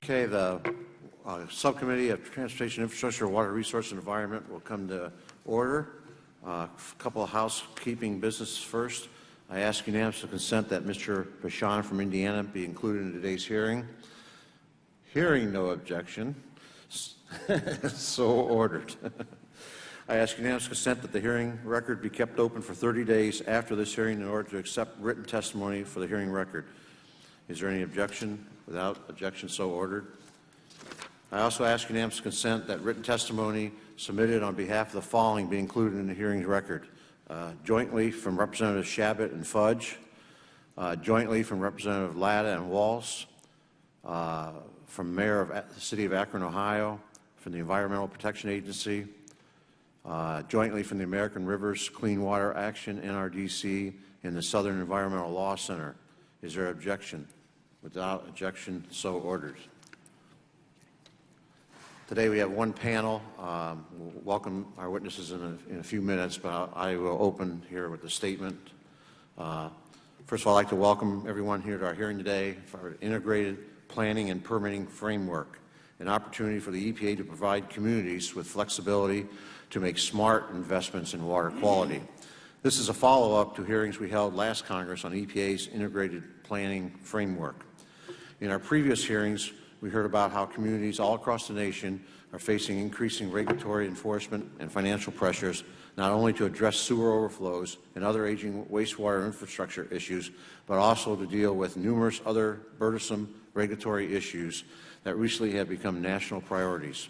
Okay, the Subcommittee of Transportation, Infrastructure, Water Resource and Environment will come to order. A couple of housekeeping business first. I ask unanimous consent that Mr. Bashan from Indiana be included in today's hearing. Hearing no objection, so ordered. I ask unanimous consent that the hearing record be kept open for 30 days after this hearing in order to accept written testimony for the hearing record. Is there any objection? Without objection, so ordered. I also ask unanimous consent that written testimony submitted on behalf of the following be included in the hearing record. Jointly from Representative Shabbat and Fudge, jointly from Representative Latta and Walz, from Mayor of the City of Akron, Ohio, from the Environmental Protection Agency, jointly from the American Rivers Clean Water Action, NRDC, and the Southern Environmental Law Center. Is there objection? Without objection, so ordered. Today we have one panel. We'll welcome our witnesses in a few minutes, but I will open here with a statement. First of all, I'd like to welcome everyone here to our hearing today for our integrated planning and permitting framework, an opportunity for the EPA to provide communities with flexibility to make smart investments in water quality. This is a follow-up to hearings we held last Congress on EPA's integrated planning framework. In our previous hearings, we heard about how communities all across the nation are facing increasing regulatory enforcement and financial pressures, not only to address sewer overflows and other aging wastewater infrastructure issues, but also to deal with numerous other burdensome regulatory issues that recently have become national priorities.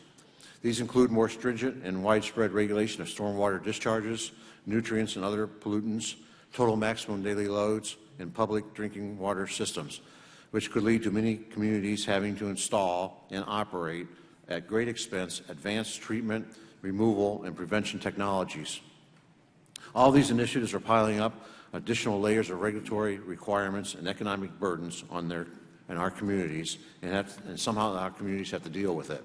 These include more stringent and widespread regulation of stormwater discharges, nutrients and other pollutants, total maximum daily loads, and public drinking water systems, which could lead to many communities having to install and operate at great expense advanced treatment, removal, and prevention technologies. All these initiatives are piling up additional layers of regulatory requirements and economic burdens on our communities, and somehow our communities have to deal with it.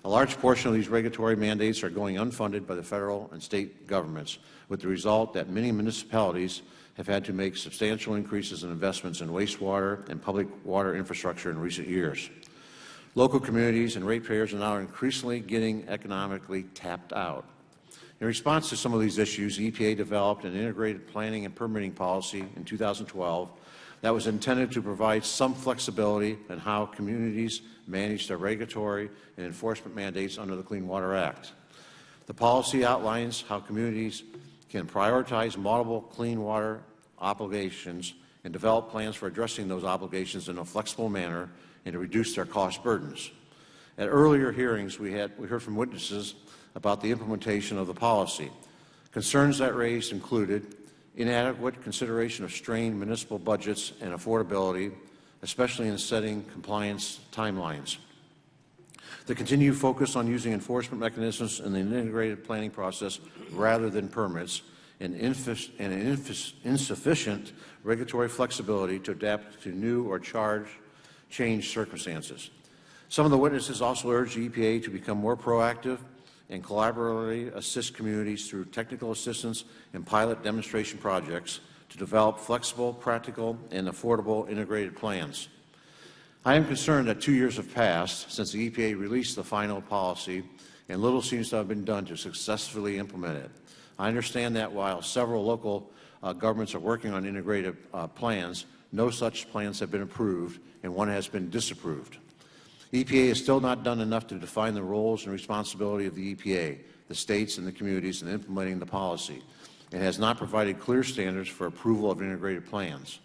A large portion of these regulatory mandates are going unfunded by the federal and state governments, with the result that many municipalities have had to make substantial increases in investments in wastewater and public water infrastructure in recent years. Local communities and ratepayers are now increasingly getting economically tapped out. In response to some of these issues, EPA developed an integrated planning and permitting policy in 2012 that was intended to provide some flexibility in how communities manage their regulatory and enforcement mandates under the Clean Water Act. The policy outlines how communities can prioritize multiple clean water obligations and develop plans for addressing those obligations in a flexible manner and to reduce their cost burdens. At earlier hearings, we heard from witnesses about the implementation of the policy. Concerns that raised included inadequate consideration of strained municipal budgets and affordability, especially in setting compliance timelines. The continued focus on using enforcement mechanisms in the integrated planning process rather than permits, and insufficient regulatory flexibility to adapt to new or changed circumstances. Some of the witnesses also urged the EPA to become more proactive and collaboratively assist communities through technical assistance and pilot demonstration projects to develop flexible, practical, and affordable integrated plans. I am concerned that 2 years have passed since the EPA released the final policy, and little seems to have been done to successfully implement it. I understand that while several local governments are working on integrated plans, no such plans have been approved, and one has been disapproved. EPA has still not done enough to define the roles and responsibility of the EPA, the states, and the communities in implementing the policy, and has not provided clear standards for approval of integrated plans.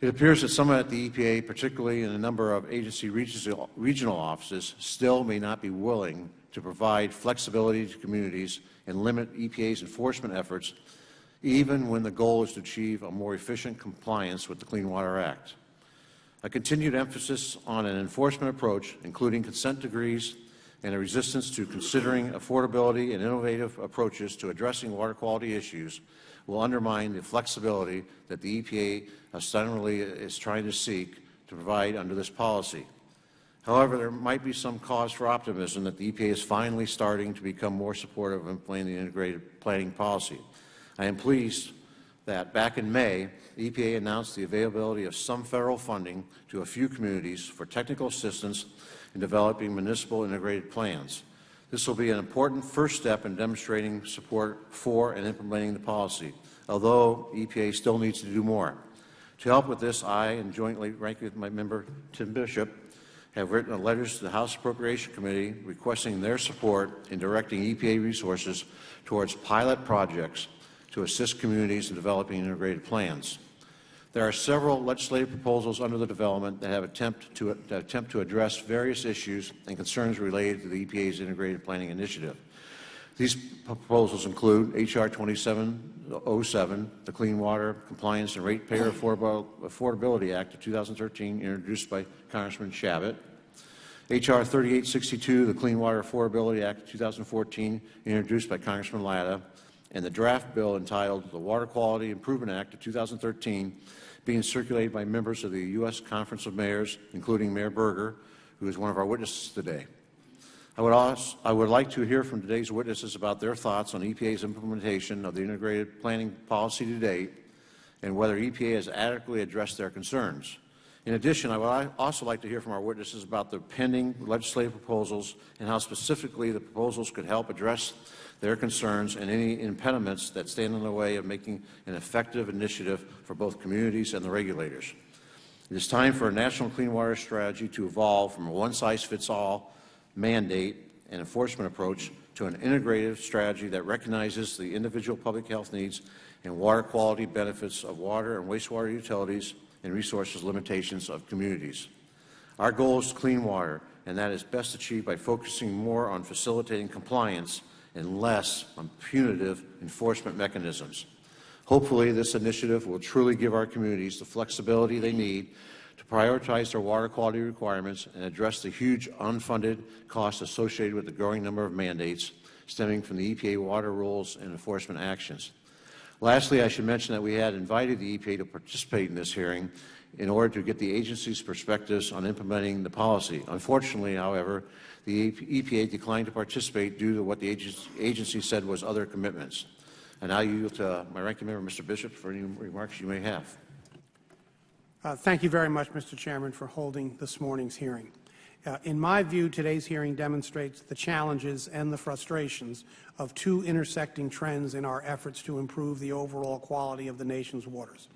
It appears that some at the EPA, particularly in a number of agency regional offices, still may not be willing to provide flexibility to communities and limit EPA's enforcement efforts, even when the goal is to achieve a more efficient compliance with the Clean Water Act. A continued emphasis on an enforcement approach, including consent decrees and a resistance to considering affordability and innovative approaches to addressing water quality issues, will undermine the flexibility that the EPA ostensibly is trying to seek to provide under this policy. However, there might be some cause for optimism that the EPA is finally starting to become more supportive of implementing the integrated planning policy. I am pleased that back in May, the EPA announced the availability of some federal funding to a few communities for technical assistance in developing municipal integrated plans. This will be an important first step in demonstrating support for and implementing the policy, although EPA still needs to do more. To help with this, I, and jointly ranking with my member Tim Bishop, have written letters to the House Appropriation Committee requesting their support in directing EPA resources towards pilot projects to assist communities in developing integrated plans. There are several legislative proposals under the development that attempt to address various issues and concerns related to the EPA's Integrated Planning Initiative. These proposals include H.R. 2707, the Clean Water Compliance and Ratepayer Affordability Act of 2013, introduced by Congressman Shabbat; H.R. 3862, the Clean Water Affordability Act of 2014, introduced by Congressman Latta; and the draft bill entitled the Water Quality Improvement Act of 2013, being circulated by members of the U.S. Conference of Mayors, including Mayor Berger, who is one of our witnesses today. I would like to hear from today's witnesses about their thoughts on EPA's implementation of the integrated planning policy to date and whether EPA has adequately addressed their concerns. In addition, I would also like to hear from our witnesses about the pending legislative proposals and how specifically the proposals could help address their concerns and any impediments that stand in the way of making an effective initiative for both communities and the regulators. It is time for a national clean water strategy to evolve from a one-size-fits-all mandate and enforcement approach to an integrative strategy that recognizes the individual public health needs and water quality benefits of water and wastewater utilities and resources limitations of communities. Our goal is clean water, and that is best achieved by focusing more on facilitating compliance and less on punitive enforcement mechanisms. Hopefully, this initiative will truly give our communities the flexibility they need to prioritize their water quality requirements and address the huge unfunded costs associated with the growing number of mandates stemming from the EPA water rules and enforcement actions. Lastly, I should mention that we had invited the EPA to participate in this hearing in order to get the agency's perspectives on implementing the policy. Unfortunately, however, the EPA declined to participate due to what the agency said was other commitments. And now I yield to my ranking member, Mr. Bishop, for any remarks you may have. Thank you very much, Mr. Chairman, for holding this morning's hearing. In my view, today's hearing demonstrates the challenges and the frustrations of two intersecting trends in our efforts to improve the overall quality of the nation's waters.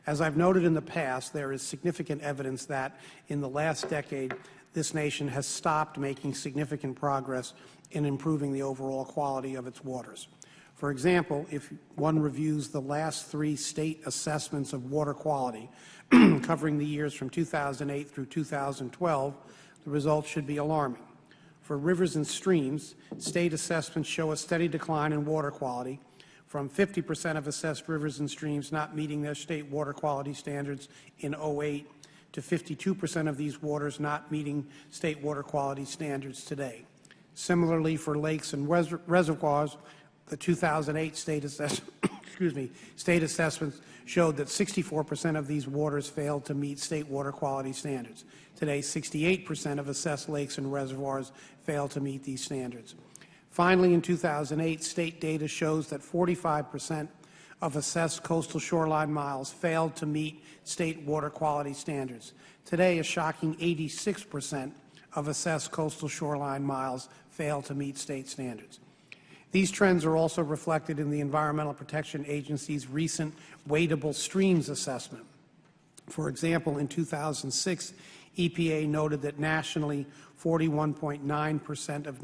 As I've noted in the past, there is significant evidence that in the last decade, this nation has stopped making significant progress in improving the overall quality of its waters. For example, if one reviews the last 3 state assessments of water quality, covering the years from 2008 through 2012, the results should be alarming. For rivers and streams, state assessments show a steady decline in water quality, from 50% of assessed rivers and streams not meeting their state water quality standards in 2008 to 52% of these waters not meeting state water quality standards today. Similarly, for lakes and reservoirs, the 2008 state assessments showed that 64% of these waters failed to meet state water quality standards. Today, 68% of assessed lakes and reservoirs fail to meet these standards. Finally, in 2008, state data shows that 45% of assessed coastal shoreline miles failed to meet state water quality standards. Today, a shocking 86% of assessed coastal shoreline miles fail to meet state standards. These trends are also reflected in the Environmental Protection Agency's recent Wadable Streams assessment. For example, in 2006, EPA noted that nationally 41.9% of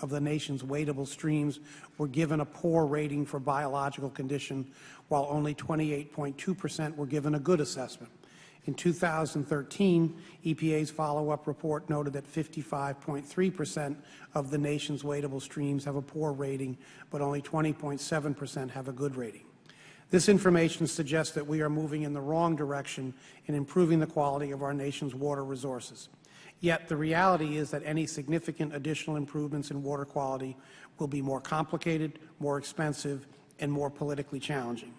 the nation's wadable streams were given a poor rating for biological condition, while only 28.2% were given a good assessment. In 2013, EPA's follow-up report noted that 55.3% of the nation's wadable streams have a poor rating, but only 20.7% have a good rating. This information suggests that we are moving in the wrong direction in improving the quality of our nation's water resources. Yet the reality is that any significant additional improvements in water quality will be more complicated, more expensive, and more politically challenging.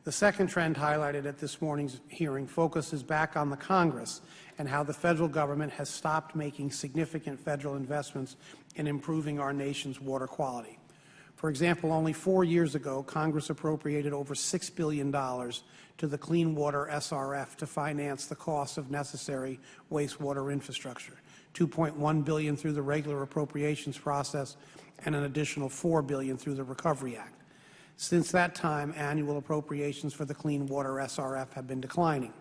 The second trend highlighted at this morning's hearing focuses back on the Congress and how the federal government has stopped making significant federal investments in improving our nation's water quality. For example, only 4 years ago, Congress appropriated over $6 billion to the Clean Water SRF to finance the costs of necessary wastewater infrastructure, $2.1 billion through the regular appropriations process, and an additional $4 billion through the Recovery Act. Since that time, annual appropriations for the Clean Water SRF have been declining,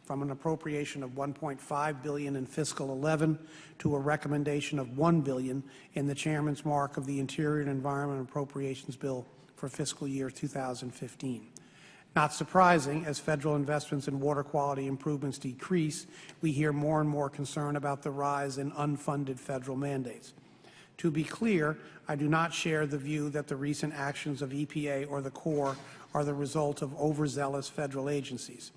from an appropriation of $1.5 billion in fiscal 11 to a recommendation of $1 billion in the Chairman's mark of the Interior and Environment Appropriations Bill for fiscal year 2015. Not surprising, as federal investments in water quality improvements decrease, we hear more and more concern about the rise in unfunded federal mandates. To be clear, I do not share the view that the recent actions of EPA or the Corps are the result of overzealous federal agencies.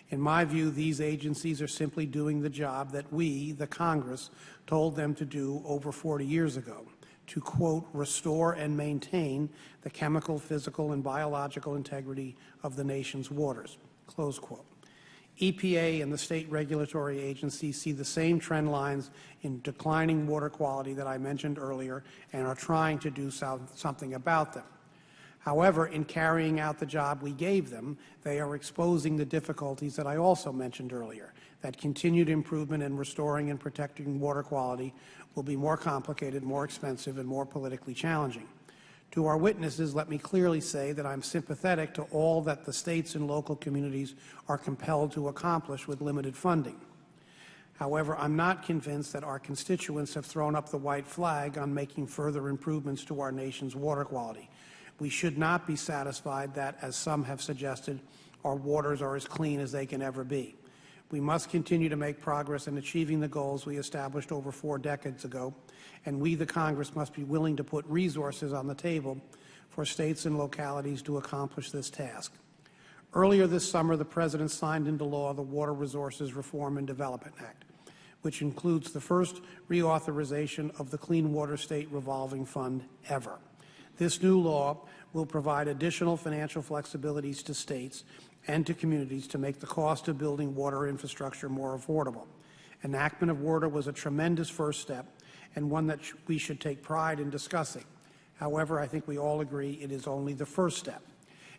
In my view, these agencies are simply doing the job that we, the Congress, told them to do over 40 years ago, to, quote, restore and maintain the chemical, physical, and biological integrity of the nation's waters, close quote. EPA and the state regulatory agencies see the same trend lines in declining water quality that I mentioned earlier and are trying to do something about them. However, in carrying out the job we gave them, they are exposing the difficulties that I also mentioned earlier, that continued improvement in restoring and protecting water quality will be more complicated, more expensive, and more politically challenging. To our witnesses, let me clearly say that I'm sympathetic to all that the states and local communities are compelled to accomplish with limited funding. However, I'm not convinced that our constituents have thrown up the white flag on making further improvements to our nation's water quality. We should not be satisfied that, as some have suggested, our waters are as clean as they can ever be. We must continue to make progress in achieving the goals we established over 4 decades ago, and we, the Congress, must be willing to put resources on the table for states and localities to accomplish this task. Earlier this summer, the President signed into law the Water Resources Reform and Development Act, which includes the first reauthorization of the Clean Water State Revolving Fund ever. This new law will provide additional financial flexibilities to states and to communities to make the cost of building water infrastructure more affordable. Enactment of water was a tremendous first step and one that we should take pride in discussing. However, I think we all agree it is only the first step.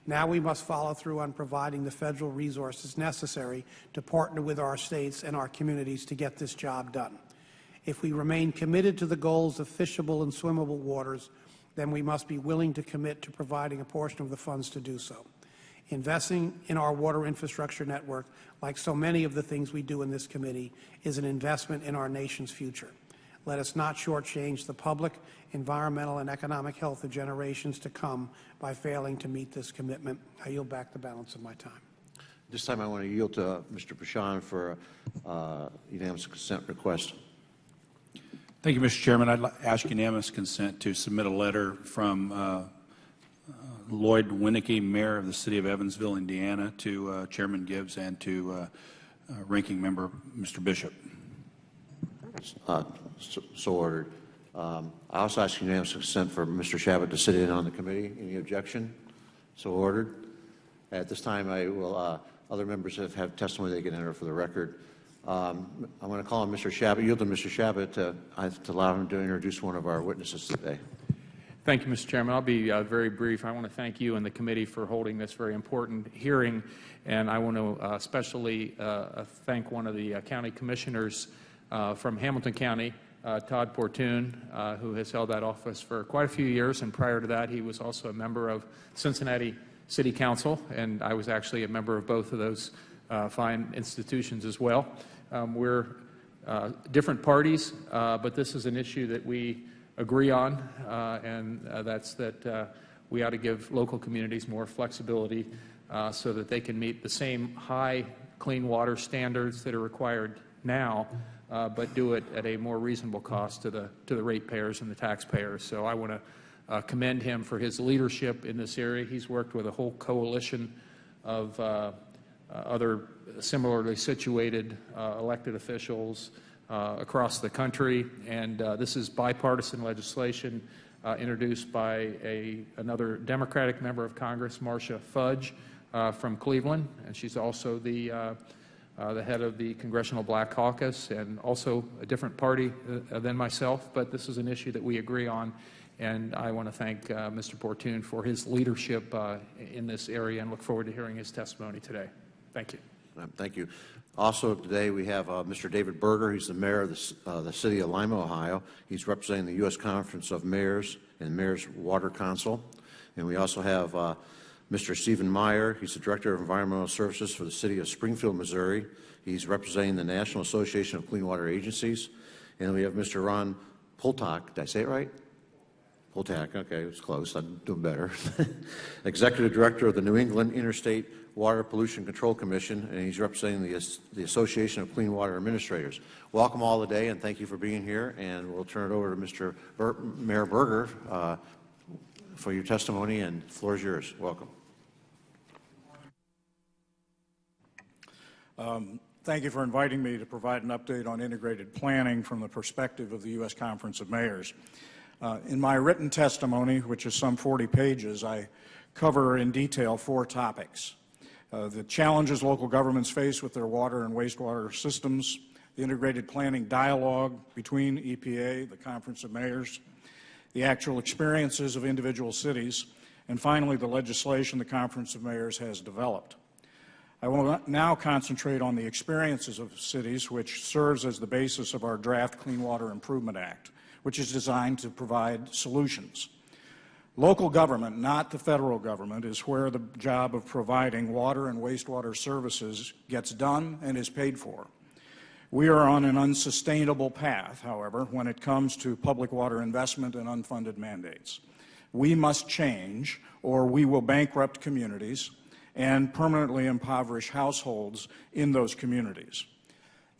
Now we must follow through on providing the federal resources necessary to partner with our states and our communities to get this job done. If we remain committed to the goals of fishable and swimmable waters, then we must be willing to commit to providing a portion of the funds to do so. Investing in our water infrastructure network, like so many of the things we do in this committee, is an investment in our nation's future. Let us not shortchange the public, environmental, and economic health of generations to come by failing to meet this commitment. I yield back the balance of my time. This time I want to yield to Mr. Pashan for a unanimous consent request. Thank you, Mr. Chairman. I'd ask unanimous consent to submit a letter from Lloyd Winnicky, Mayor of the City of Evansville, Indiana, to Chairman Gibbs and to Ranking Member Mr. Bishop. So ordered. I also ask unanimous consent for Mr. Shabbat to sit in on the committee. Any objection? So ordered. At this time, I will. Other members have testimony they can enter for the record. I'm going to call on Mr. Shabbat. Yield to Mr. Shabbat to allow him to introduce one of our witnesses today. Thank you, Mr. Chairman. I'll be very brief. I want to thank you and the committee for holding this very important hearing, and I want to especially thank one of the county commissioners from Hamilton County, Todd Portune, who has held that office for quite a few years, and prior to that he was also a member of Cincinnati City Council, and I was actually a member of both of those fine institutions as well. We're different parties, but this is an issue that we agree on, and that's that we ought to give local communities more flexibility so that they can meet the same high clean water standards that are required now, but do it at a more reasonable cost to the ratepayers and the taxpayers. So I want to commend him for his leadership in this area. He's worked with a whole coalition of other similarly situated elected officials across the country, and this is bipartisan legislation introduced by another Democratic member of Congress, Marcia Fudge from Cleveland, and she's also the head of the Congressional Black Caucus and also a different party than myself, but this is an issue that we agree on, And I want to thank Mr. Bortune for his leadership in this area and look forward to hearing his testimony today. Thank you. Thank you. Also today we have Mr. David Berger. He's the mayor of the city of Lima, Ohio. He's representing the U.S. Conference of Mayors and Mayors Water Council. And we also have Mr. Stephen Meyer. He's the Director of Environmental Services for the city of Springfield, Missouri. He's representing the National Association of Clean Water Agencies. And we have Mr. Ron Poltak. Did I say it right? Poltak, okay, it was close. I'm doing better. Executive Director of the New England Interstate Water Pollution Control Commission, and he's representing the Association of Clean Water Administrators. Welcome all today, and thank you for being here. And we'll turn it over to Mr. Mayor Berger for your testimony, and the floor is yours. Welcome. Thank you for inviting me to provide an update on integrated planning from the perspective of the U.S. Conference of Mayors. In my written testimony, which is some 40 pages, I cover in detail 4 topics. The challenges local governments face with their water and wastewater systems, the integrated planning dialogue between EPA, the Conference of Mayors, the actual experiences of individual cities, and finally the legislation the Conference of Mayors has developed. I will now concentrate on the experiences of cities, which serves as the basis of our draft Clean Water Improvement Act, which is designed to provide solutions. Local government, not the federal government, is where the job of providing water and wastewater services gets done and is paid for. We are on an unsustainable path, however, when it comes to public water investment and unfunded mandates. We must change, or we will bankrupt communities and permanently impoverish households in those communities.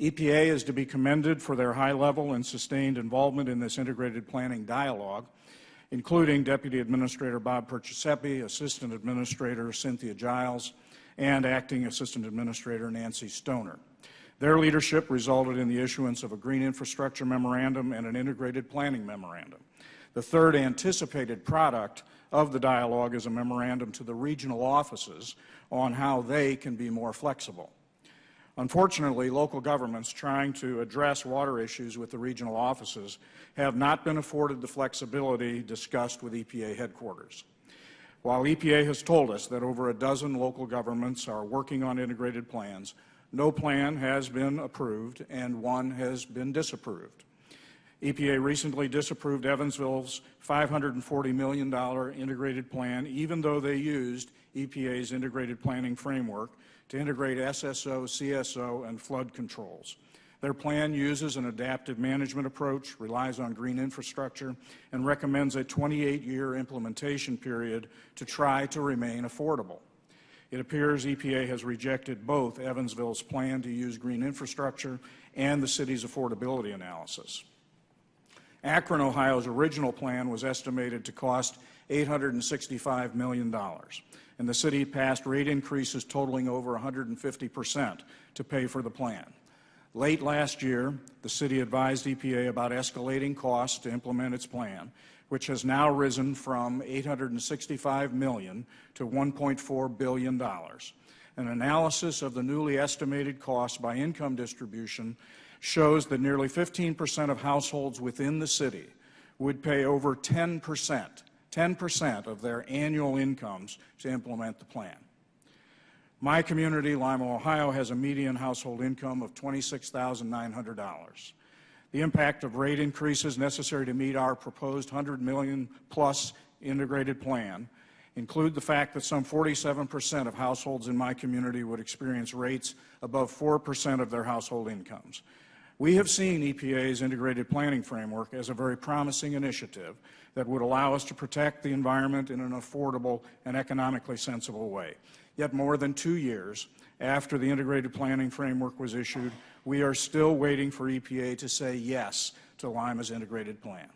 EPA is to be commended for their high level and sustained involvement in this integrated planning dialogue, including Deputy Administrator Bob Perciasepe, Assistant Administrator Cynthia Giles, and Acting Assistant Administrator Nancy Stoner. Their leadership resulted in the issuance of a Green Infrastructure Memorandum and an Integrated Planning Memorandum. The third anticipated product of the dialogue is a memorandum to the regional offices on how they can be more flexible. Unfortunately, local governments trying to address water issues with the regional offices have not been afforded the flexibility discussed with EPA headquarters. While EPA has told us that over a dozen local governments are working on integrated plans, no plan has been approved and one has been disapproved. EPA recently disapproved Evansville's $540 million integrated plan, even though they used EPA's integrated planning framework to integrate SSO, CSO, and flood controls. Their plan uses an adaptive management approach, relies on green infrastructure, and recommends a 28-year implementation period to try to remain affordable. It appears EPA has rejected both Evansville's plan to use green infrastructure and the city's affordability analysis. Akron, Ohio's original plan was estimated to cost $865 million, and the city passed rate increases totaling over 150% to pay for the plan. Late last year, the city advised EPA about escalating costs to implement its plan, which has now risen from $865 million to $1.4 billion. An analysis of the newly estimated costs by income distribution shows that nearly 15% of households within the city would pay over 10% of their annual incomes to implement the plan. My community, Lima, Ohio, has a median household income of $26,900. The impact of rate increases necessary to meet our proposed $100 million plus integrated plan include the fact that some 47% of households in my community would experience rates above 4% of their household incomes. We have seen EPA's integrated planning framework as a very promising initiative that would allow us to protect the environment in an affordable and economically sensible way. Yet more than 2 years after the integrated planning framework was issued, we are still waiting for EPA to say yes to Lima's integrated plan.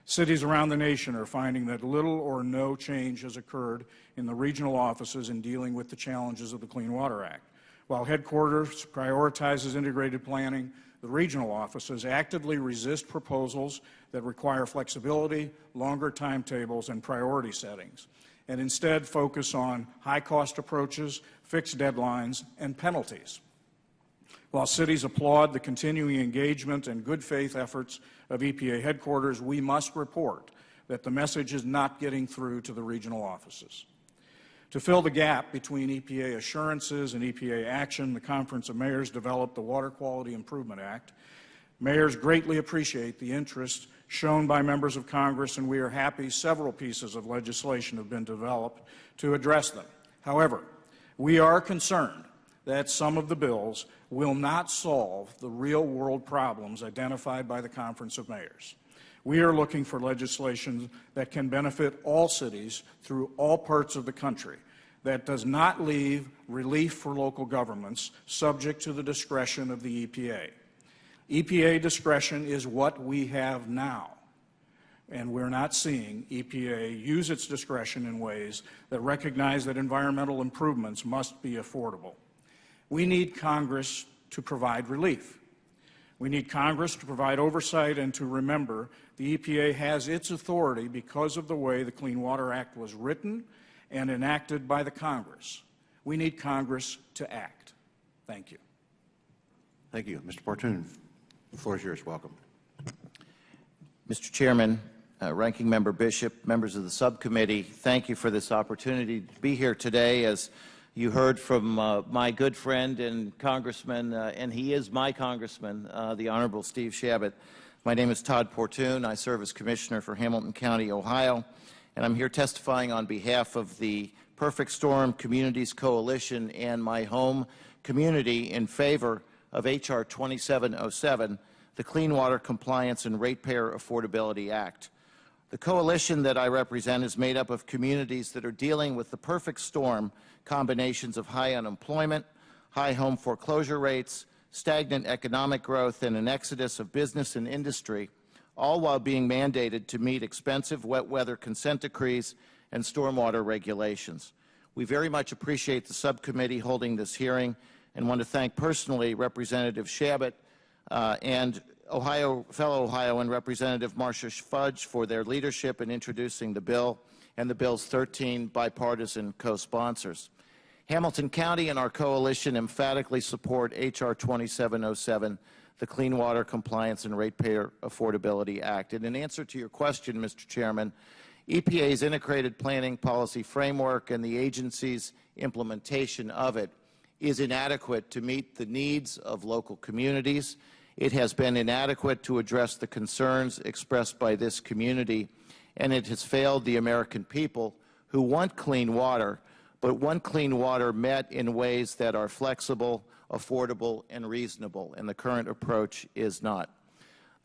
Cities around the nation are finding that little or no change has occurred in the regional offices in dealing with the challenges of the Clean Water Act. While headquarters prioritizes integrated planning, the regional offices actively resist proposals that require flexibility, longer timetables, and priority settings, and instead focus on high-cost approaches, fixed deadlines, and penalties. While cities applaud the continuing engagement and good faith efforts of EPA headquarters, we must report that the message is not getting through to the regional offices. To fill the gap between EPA assurances and EPA action, the Conference of Mayors developed the Water Quality Improvement Act. Mayors greatly appreciate the interest shown by members of Congress, and we are happy several pieces of legislation have been developed to address them. However, we are concerned that some of the bills will not solve the real-world problems identified by the Conference of Mayors. We are looking for legislation that can benefit all cities through all parts of the country, that does not leave relief for local governments subject to the discretion of the EPA. EPA discretion is what we have now, and we're not seeing EPA use its discretion in ways that recognize that environmental improvements must be affordable. We need Congress to provide relief. We need Congress to provide oversight and to remember the EPA has its authority because of the way the Clean Water Act was written and enacted by the Congress. We need Congress to act. Thank you. Thank you. Mr. Portune, the floor is yours. Welcome. Mr. Chairman, Ranking Member Bishop, members of the subcommittee, thank you for this opportunity to be here today. As you heard from my good friend and congressman, and he is my congressman, the Honorable Steve Chabot. My name is Todd Portune. I serve as Commissioner for Hamilton County, Ohio, and I'm here testifying on behalf of the Perfect Storm Communities Coalition and my home community in favor of H.R. 2707, the Clean Water Compliance and Ratepayer Affordability Act. The coalition that I represent is made up of communities that are dealing with the perfect storm combinations of high unemployment, high home foreclosure rates, stagnant economic growth, and an exodus of business and industry, all while being mandated to meet expensive wet weather consent decrees and stormwater regulations. We very much appreciate the subcommittee holding this hearing and want to thank personally Representative Chabot and fellow Ohioan Representative Marcia Fudge for their leadership in introducing the bill and the bill's 13 bipartisan co-sponsors. Hamilton County and our coalition emphatically support H.R. 2707, the Clean Water Compliance and Ratepayer Affordability Act. And in answer to your question, Mr. Chairman, EPA's integrated planning policy framework and the agency's implementation of it is inadequate to meet the needs of local communities. It has been inadequate to address the concerns expressed by this community, and it has failed the American people who want clean water, but want clean water met in ways that are flexible, affordable, and reasonable, and the current approach is not.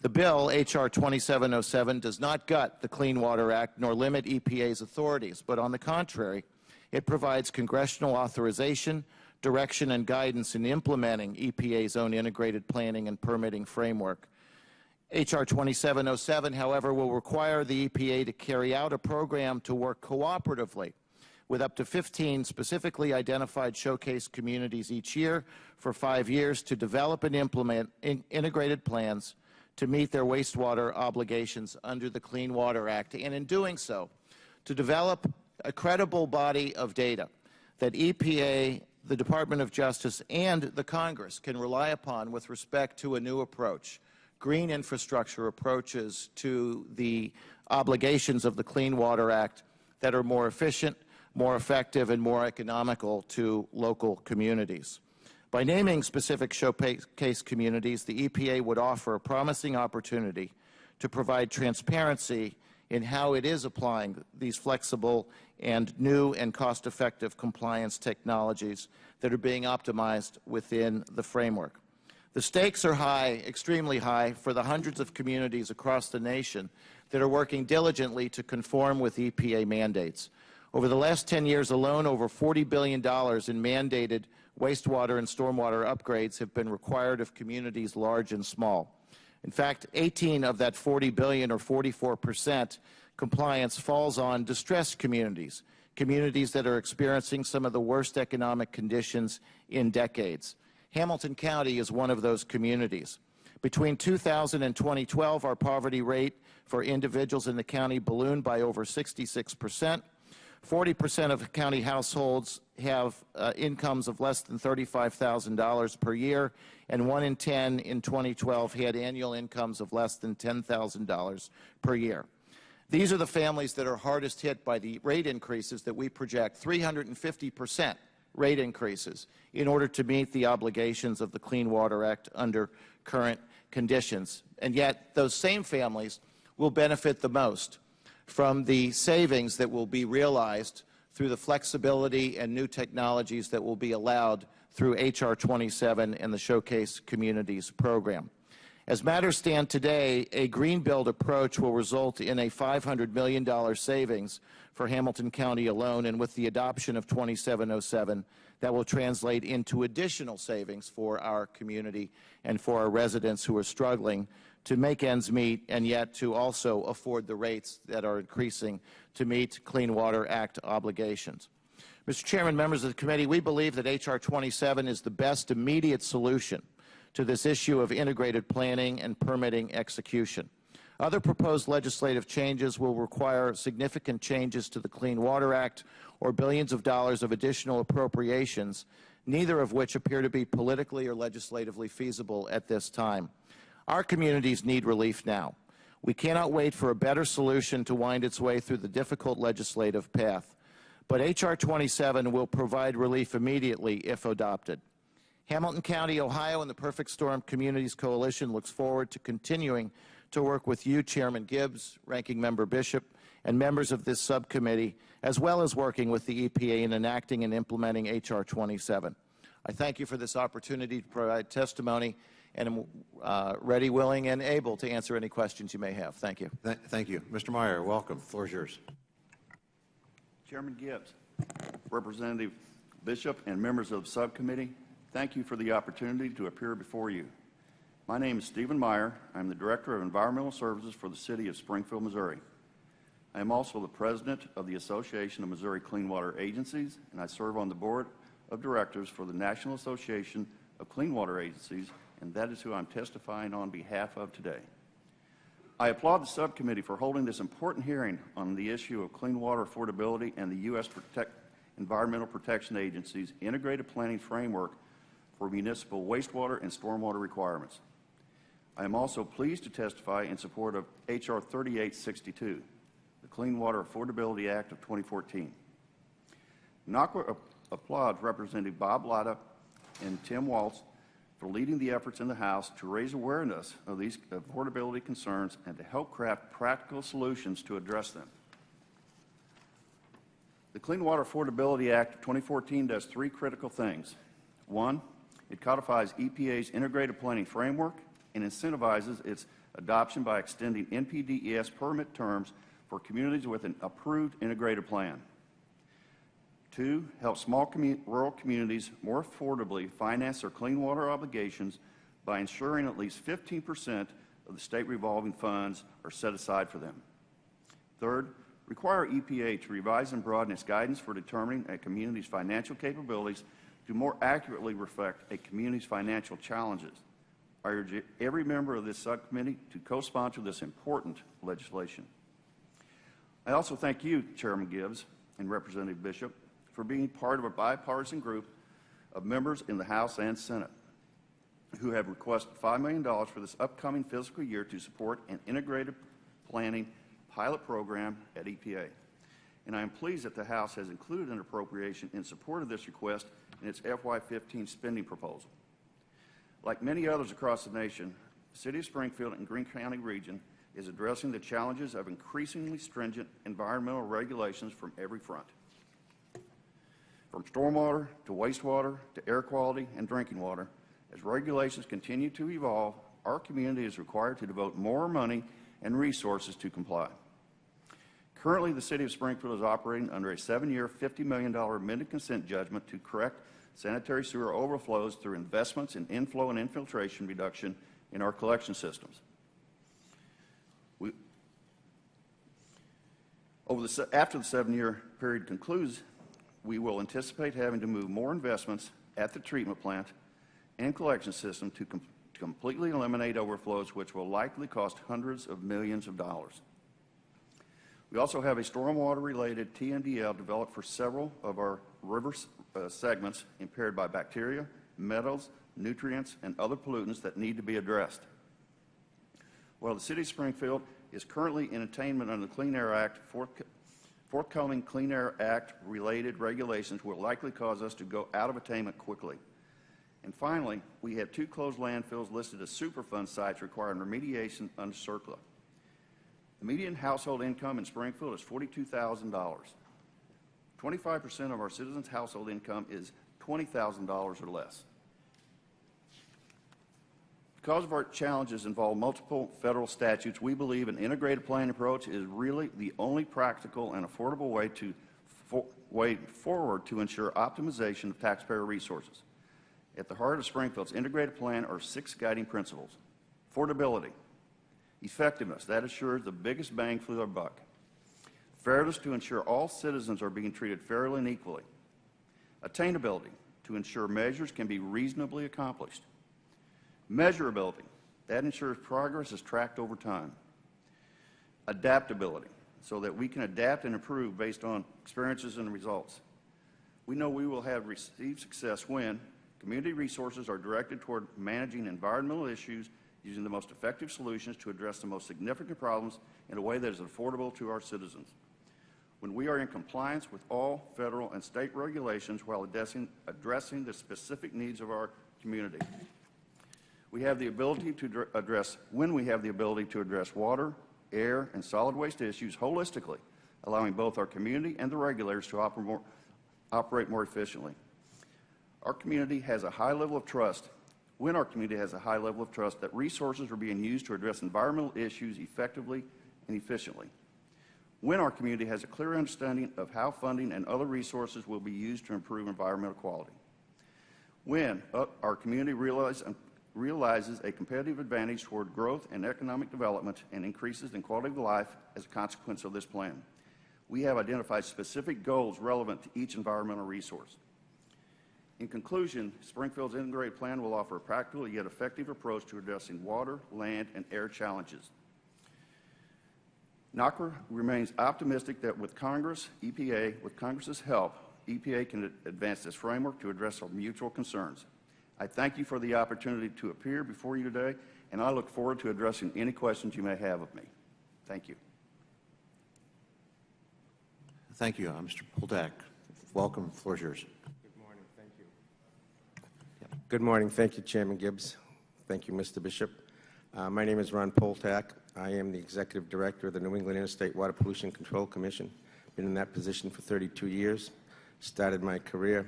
The bill, H.R. 2707, does not gut the Clean Water Act nor limit EPA's authorities, but on the contrary, it provides congressional authorization, direction, and guidance in implementing EPA's own integrated planning and permitting framework. H.R. 2707, however, will require the EPA to carry out a program to work cooperatively with up to 15 specifically identified showcase communities each year for 5 years to develop and implement integrated plans to meet their wastewater obligations under the Clean Water Act, and in doing so, to develop a credible body of data that EPA, the Department of Justice, and the Congress can rely upon with respect to a new approach, green infrastructure approaches to the obligations of the Clean Water Act that are more efficient, more effective, and more economical to local communities. By naming specific showcase communities, the EPA would offer a promising opportunity to provide transparency in how it is applying these flexible and new and cost-effective compliance technologies that are being optimized within the framework. The stakes are high, extremely high, for the hundreds of communities across the nation that are working diligently to conform with EPA mandates. Over the last 10 years alone, over $40 billion in mandated wastewater and stormwater upgrades have been required of communities large and small. In fact, 18 of that $40 billion, or 44%, compliance falls on distressed communities, communities that are experiencing some of the worst economic conditions in decades. Hamilton County is one of those communities. Between 2000 and 2012, our poverty rate for individuals in the county ballooned by over 66%. 40% of county households have incomes of less than $35,000 per year, and 1 in 10 in 2012 had annual incomes of less than $10,000 per year. These are the families that are hardest hit by the rate increases that we project, 350% rate increases, in order to meet the obligations of the Clean Water Act under current conditions. And yet, those same families will benefit the most from the savings that will be realized through the flexibility and new technologies that will be allowed through H.R. 27 and the Showcase Communities program. As matters stand today, a Greenbelt approach will result in a $500 million savings for Hamilton County alone, and with the adoption of 2707, that will translate into additional savings for our community and for our residents who are struggling to make ends meet and yet to also afford the rates that are increasing to meet Clean Water Act obligations. Mr. Chairman, members of the committee, we believe that H.R. 27 is the best immediate solution to this issue of integrated planning and permitting execution. Other proposed legislative changes will require significant changes to the Clean Water Act or billions of dollars of additional appropriations, neither of which appear to be politically or legislatively feasible at this time. Our communities need relief now. We cannot wait for a better solution to wind its way through the difficult legislative path. But H.R. 27 will provide relief immediately if adopted. Hamilton County, Ohio, and the Perfect Storm Communities Coalition looks forward to continuing to work with you, Chairman Gibbs, Ranking Member Bishop, and members of this subcommittee, as well as working with the EPA in enacting and implementing H.R. 27. I thank you for this opportunity to provide testimony, and am ready, willing, and able to answer any questions you may have. Thank you. Thank you. Mr. Meyer, welcome. The floor is yours. Chairman Gibbs, Representative Bishop, and members of the subcommittee, thank you for the opportunity to appear before you. My name is Stephen Meyer. I'm the Director of Environmental Services for the City of Springfield, Missouri. I am also the President of the Association of Missouri Clean Water Agencies, and I serve on the Board of Directors for the National Association of Clean Water Agencies, and that is who I'm testifying on behalf of today. I applaud the subcommittee for holding this important hearing on the issue of clean water affordability and the U.S. Environmental Protection Agency's integrated planning framework for municipal wastewater and stormwater requirements. I am also pleased to testify in support of H.R. 3862, the Clean Water Affordability Act of 2014. NACWA applauds Representative Bob Latta and Tim Waltz for leading the efforts in the House to raise awareness of these affordability concerns and to help craft practical solutions to address them. The Clean Water Affordability Act of 2014 does three critical things. One, it codifies EPA's integrated planning framework and incentivizes its adoption by extending NPDES permit terms for communities with an approved integrated plan. Two, help small rural communities more affordably finance their clean water obligations by ensuring at least 15% of the state revolving funds are set aside for them. Third, require EPA to revise and broaden its guidance for determining a community's financial capabilities to more accurately reflect a community's financial challenges. I urge every member of this subcommittee to co-sponsor this important legislation. I also thank you, Chairman Gibbs and Representative Bishop, for being part of a bipartisan group of members in the House and Senate who have requested $5 million for this upcoming fiscal year to support an integrated planning pilot program at EPA. And I am pleased that the House has included an appropriation in support of this request in its FY15 spending proposal. Like many others across the nation, the City of Springfield and Greene County region is addressing the challenges of increasingly stringent environmental regulations from every front. From stormwater to wastewater to air quality and drinking water, as regulations continue to evolve, our community is required to devote more money and resources to comply. Currently, the City of Springfield is operating under a 7-year, $50 million amended consent judgment to correct sanitary sewer overflows through investments in inflow and infiltration reduction in our collection systems. After the 7-year period concludes, we will anticipate having to move more investments at the treatment plant and collection system to completely eliminate overflows, which will likely cost hundreds of millions of dollars. We also have a stormwater-related TMDL developed for several of our river segments impaired by bacteria, metals, nutrients, and other pollutants that need to be addressed. While the City of Springfield is currently in attainment under the Clean Air Act. Forthcoming Clean Air Act related regulations will likely cause us to go out of attainment quickly. And finally, we have 2 closed landfills listed as Superfund sites requiring remediation under CERCLA. The median household income in Springfield is $42,000. 25% of our citizens' household income is $20,000 or less. Because of our challenges involve multiple federal statutes, we believe an integrated planning approach is really the only practical and affordable way forward to ensure optimization of taxpayer resources. At the heart of Springfield's integrated plan are 6 guiding principles. Affordability, effectiveness, that assures the biggest bang for their buck. Fairness, to ensure all citizens are being treated fairly and equally. Attainability, to ensure measures can be reasonably accomplished. Measurability, that ensures progress is tracked over time. Adaptability, so that we can adapt and improve based on experiences and results. We know we will have received success when community resources are directed toward managing environmental issues using the most effective solutions to address the most significant problems in a way that is affordable to our citizens. When we are in compliance with all federal and state regulations while addressing the specific needs of our community. When we have the ability to address water, air, and solid waste issues holistically, allowing both our community and the regulators to operate more efficiently. Our community has a high level of trust. When our community has a high level of trust that resources are being used to address environmental issues effectively and efficiently. When our community has a clear understanding of how funding and other resources will be used to improve environmental quality. When our community realizes a competitive advantage toward growth and economic development and increases in quality of life as a consequence of this plan. We have identified specific goals relevant to each environmental resource. In conclusion, Springfield's integrated plan will offer a practical yet effective approach to addressing water, land, and air challenges. NACRA remains optimistic that with Congress's help, EPA can advance this framework to address our mutual concerns. I thank you for the opportunity to appear before you today, and I look forward to addressing any questions you may have of me. Thank you. Thank you, Mr. Poltak. Welcome. The floor is yours. Good morning. Thank you, Chairman Gibbs. Thank you, Mr. Bishop. My name is Ron Poltak. I am the Executive Director of the New England Interstate Water Pollution Control Commission. Been in that position for 32 years. Started my career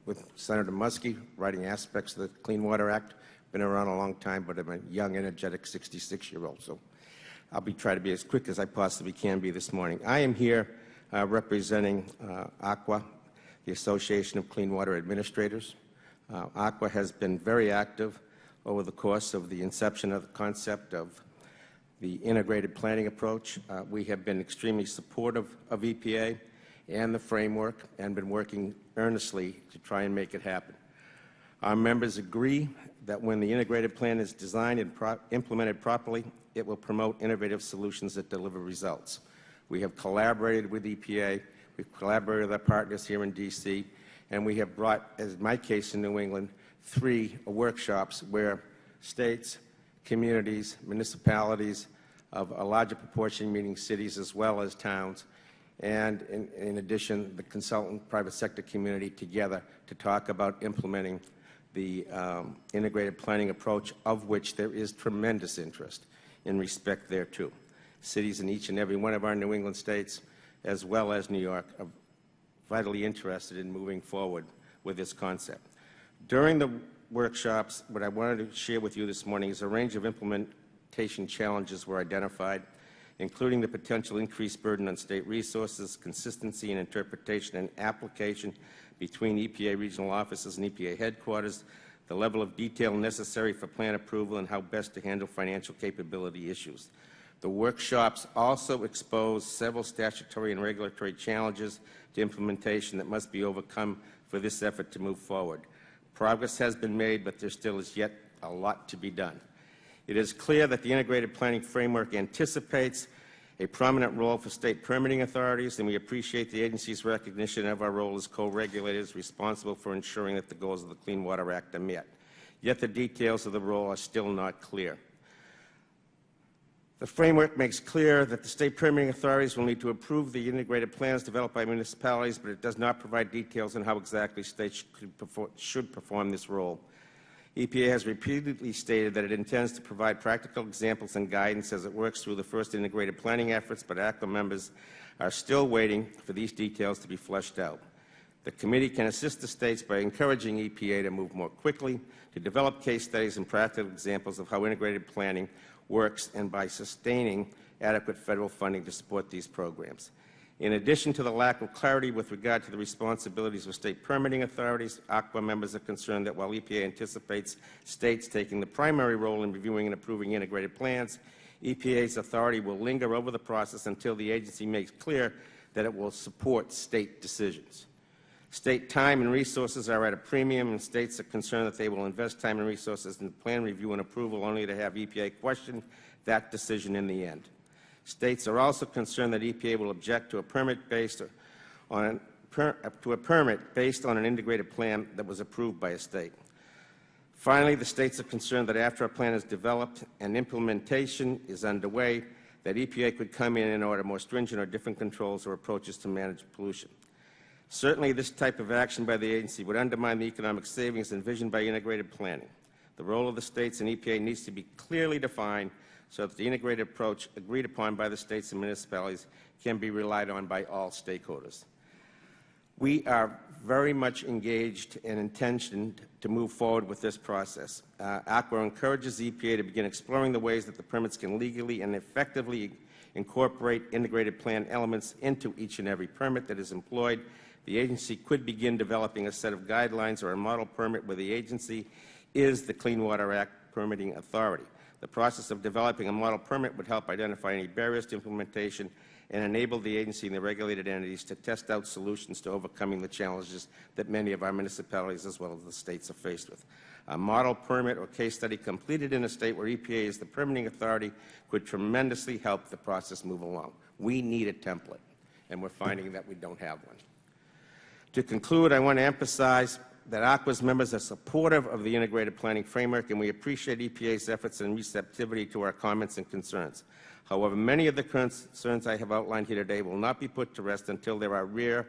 with Senator Muskie, writing aspects of the Clean Water Act. Been around a long time, but I'm a young, energetic 66-year-old, so I'll try to be as quick as I possibly can be this morning. I am here representing ACWA, the Association of Clean Water Administrators. ACWA has been very active over the course of the inception of the concept of the integrated planning approach. We have been extremely supportive of EPA and the framework and been working earnestly to try and make it happen. Our members agree that when the integrated plan is designed and implemented properly, it will promote innovative solutions that deliver results. We have collaborated with EPA, we've collaborated with our partners here in D.C., and we have brought, as in my case in New England, 3 workshops where states, communities, municipalities of a larger proportion, meaning cities as well as towns, and in addition, the consultant private sector community together to talk about implementing the integrated planning approach, of which there is tremendous interest in respect thereto. Cities in each and every one of our New England states, as well as New York, are vitally interested in moving forward with this concept. During the workshops, what I wanted to share with you this morning is a range of implementation challenges were identified, including the potential increased burden on state resources, consistency in interpretation and application between EPA regional offices and EPA headquarters, the level of detail necessary for plan approval, and how best to handle financial capability issues. The workshops also exposed several statutory and regulatory challenges to implementation that must be overcome for this effort to move forward. Progress has been made, but there still is yet a lot to be done. It is clear that the integrated planning framework anticipates a prominent role for state permitting authorities, and we appreciate the agency's recognition of our role as co-regulators responsible for ensuring that the goals of the Clean Water Act are met. Yet the details of the role are still not clear. The framework makes clear that the state permitting authorities will need to approve the integrated plans developed by municipalities, but it does not provide details on how exactly states should perform this role. EPA has repeatedly stated that it intends to provide practical examples and guidance as it works through the first integrated planning efforts, but ACWA members are still waiting for these details to be fleshed out. The committee can assist the states by encouraging EPA to move more quickly, to develop case studies and practical examples of how integrated planning works, and by sustaining adequate federal funding to support these programs. In addition to the lack of clarity with regard to the responsibilities of state permitting authorities, ACWA members are concerned that while EPA anticipates states taking the primary role in reviewing and approving integrated plans, EPA's authority will linger over the process until the agency makes clear that it will support state decisions. State time and resources are at a premium, and states are concerned that they will invest time and resources in plan review and approval only to have EPA question that decision in the end. States are also concerned that EPA will object to a permit based on an integrated plan that was approved by a state. Finally, the states are concerned that after a plan is developed and implementation is underway, that EPA could come in and order more stringent or different controls or approaches to manage pollution. Certainly, this type of action by the agency would undermine the economic savings envisioned by integrated planning. The role of the states and EPA needs to be clearly defined so that the integrated approach agreed upon by the states and municipalities can be relied on by all stakeholders. We are very much engaged and intentioned to move forward with this process. ACWA encourages EPA to begin exploring the ways that the permits can legally and effectively incorporate integrated plan elements into each and every permit that is employed. The agency could begin developing a set of guidelines or a model permit where the agency is the Clean Water Act permitting authority. The process of developing a model permit would help identify any barriers to implementation and enable the agency and the regulated entities to test out solutions to overcoming the challenges that many of our municipalities as well as the states are faced with. A model permit or case study completed in a state where EPA is the permitting authority could tremendously help the process move along. We need a template, and we're finding that we don't have one. To conclude, I want to emphasize that ACWA's members are supportive of the integrated planning framework, and we appreciate EPA's efforts and receptivity to our comments and concerns. However, many of the concerns I have outlined here today will not be put to rest until there are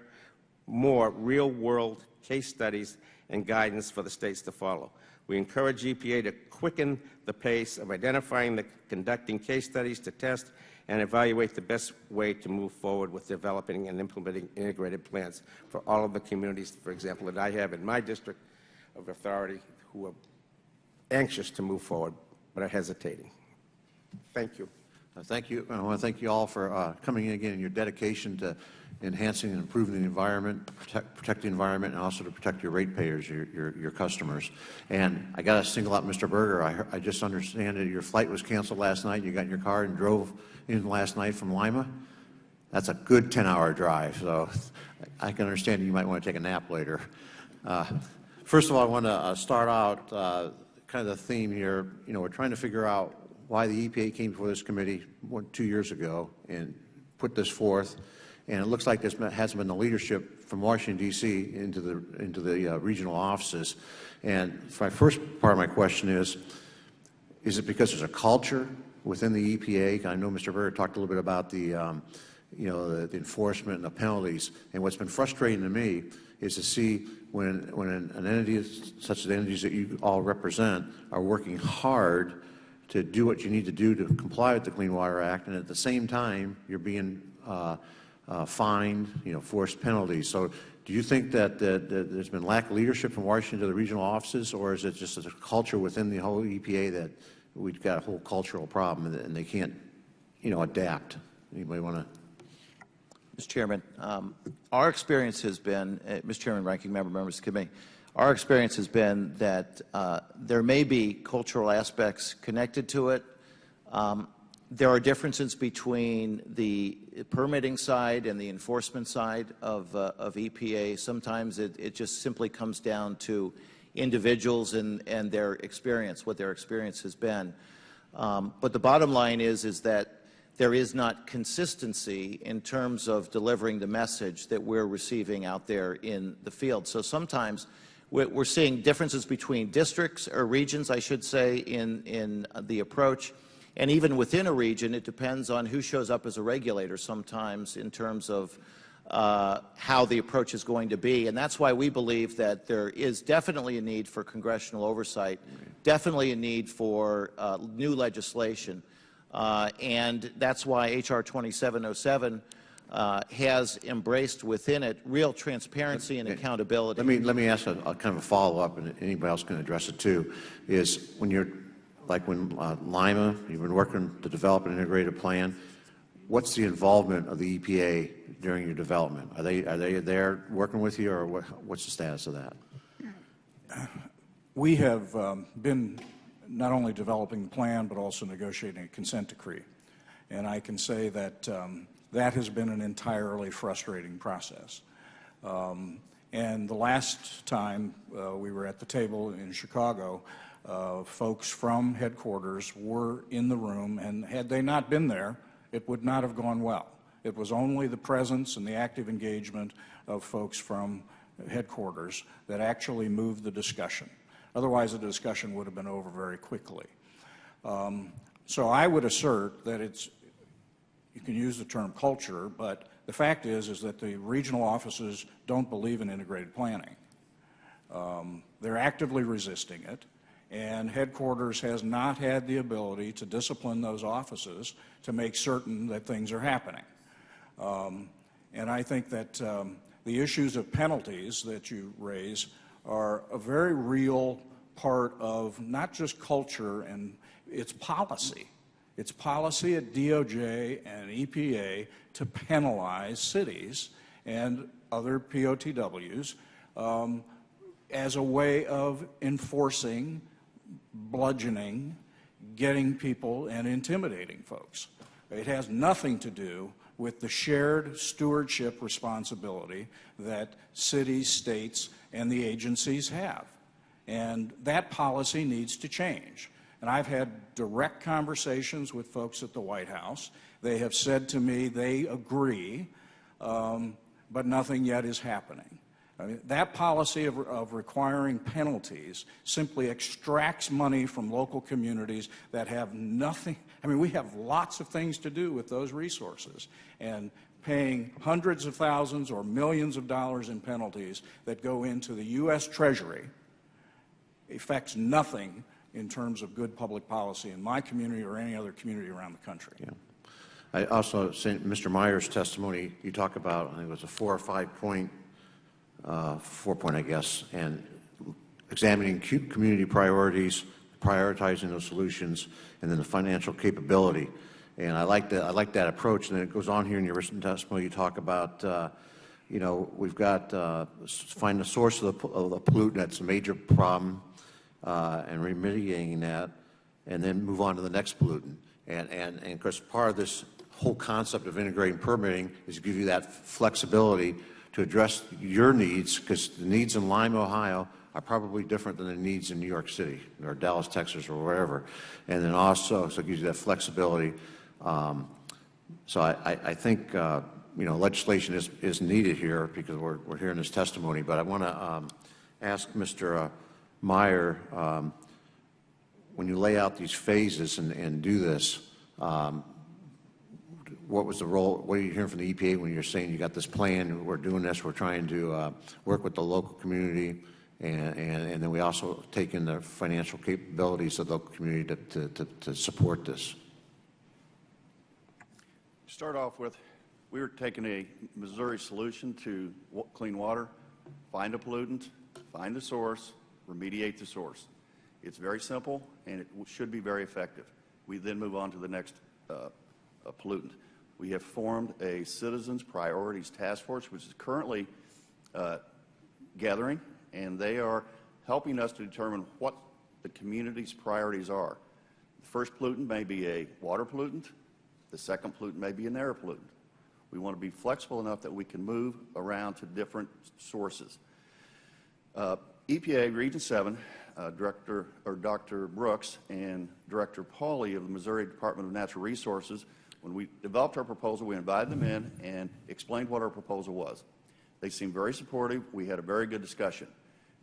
more real-world case studies and guidance for the states to follow. We encourage EPA to quicken the pace of identifying and conducting case studies to test and evaluate the best way to move forward with developing and implementing integrated plans for all of the communities, for example, that I have in my district of authority who are anxious to move forward but are hesitating. Thank you. Thank you. I want to thank you all for coming in again and your dedication to enhancing and improving the environment, protect the environment, and also to protect your ratepayers, your customers. And I got to single out Mr. Berger. I just understand that your flight was canceled last night. You got in your car and drove in last night from Lima. That's a good 10-hour drive, so I can understand you might want to take a nap later. First of all, I want to start out kind of the theme here. You know, we're trying to figure out why the EPA came before this committee 2 years ago and put this forth. And it looks like there hasn't been the leadership from Washington, D.C. into the regional offices. And my first part of my question is it because there's a culture within the EPA? I know Mr. Berger talked a little bit about the enforcement and the penalties. And what's been frustrating to me is to see when an entity such as the entities that you all represent are working hard to do what you need to do to comply with the Clean Water Act, and at the same time you're being fined, forced penalties. So do you think that there's been lack of leadership from Washington to the regional offices, or is it just a culture within the whole EPA that we've got a whole cultural problem and they can't, adapt? Anybody want to? Mr. Chairman, our experience has been, Mr. Chairman, Ranking Member, members of the committee, our experience has been that there may be cultural aspects connected to it. There are differences between the permitting side and the enforcement side of EPA. Sometimes it just simply comes down to individuals and their experience, what their experience has been. But the bottom line is that there is not consistency in terms of delivering the message that we're receiving out there in the field. So sometimes we're seeing differences between districts or regions, I should say, in the approach. And even within a region, it depends on who shows up as a regulator sometimes in terms of how the approach is going to be. And that's why we believe that there is definitely a need for congressional oversight, definitely a need for new legislation. And that's why H.R. 2707 has embraced within it real transparency and accountability. Let me ask a kind of a follow-up, and anybody else can address it too, is when you're, like when Lima, you've been working to develop an integrated plan, what's the involvement of the EPA during your development? Are they there working with you, or what's the status of that? We have been not only developing the plan, but also negotiating a consent decree. And I can say that that has been an entirely frustrating process. And the last time we were at the table in Chicago, folks from headquarters were in the room, and had they not been there, it would not have gone well. It was only the presence and the active engagement of folks from headquarters that actually moved the discussion. Otherwise, the discussion would have been over very quickly. So I would assert that you can use the term culture, but the fact is that the regional offices don't believe in integrated planning. They're actively resisting it, and headquarters has not had the ability to discipline those offices to make certain that things are happening. And I think that the issues of penalties that you raise are a very real part of not just culture, and it's policy. It's policy at DOJ and EPA to penalize cities and other POTWs as a way of enforcing, bludgeoning, getting people, and intimidating folks. It has nothing to do with the shared stewardship responsibility that cities, states, and the agencies have. And that policy needs to change. And I've had direct conversations with folks at the White House. They have said to me they agree, but nothing yet is happening. I mean, that policy of requiring penalties simply extracts money from local communities that have nothing. I mean, we have lots of things to do with those resources, and paying hundreds of thousands or millions of dollars in penalties that go into the U.S. Treasury affects nothing in terms of good public policy in my community or any other community around the country. Yeah. I also, Mr. Meyer's testimony, you talk about, I think it was a 4 or 5 point, 4 point, I guess, and examining community priorities, prioritizing those solutions, and then the financial capability. And I like that approach. And then it goes on here in your written testimony. You talk about, you know, we've got find the source of the pollutant. That's a major problem, and remediating that, and then move on to the next pollutant. And of course, part of this whole concept of integrating permitting is to give you that flexibility to address your needs, because the needs in Lima, Ohio are probably different than the needs in New York City or Dallas, Texas, or wherever. And then also, so it gives you that flexibility. So I think, you know, legislation is needed here because we're hearing this testimony. But I want to ask Mr. Meyer, when you lay out these phases and do this, what was the role, what are you hearing from the EPA when you're saying you got this plan, we're doing this, we're trying to work with the local community, and then we also take in the financial capabilities of the local community to support this? Start off with, we were taking a Missouri solution to clean water, find a pollutant, find the source, remediate the source. It's very simple, and it should be very effective. We then move on to the next pollutant. We have formed a Citizens Priorities Task Force, which is currently gathering, and they are helping us to determine what the community's priorities are. The first pollutant may be a water pollutant. The second pollutant may be an air pollutant. We want to be flexible enough that we can move around to different sources. EPA Region 7, Dr. Brooks and Director Pauly of the Missouri Department of Natural Resources, when we developed our proposal, we invited them in and explained what our proposal was. They seemed very supportive. We had a very good discussion.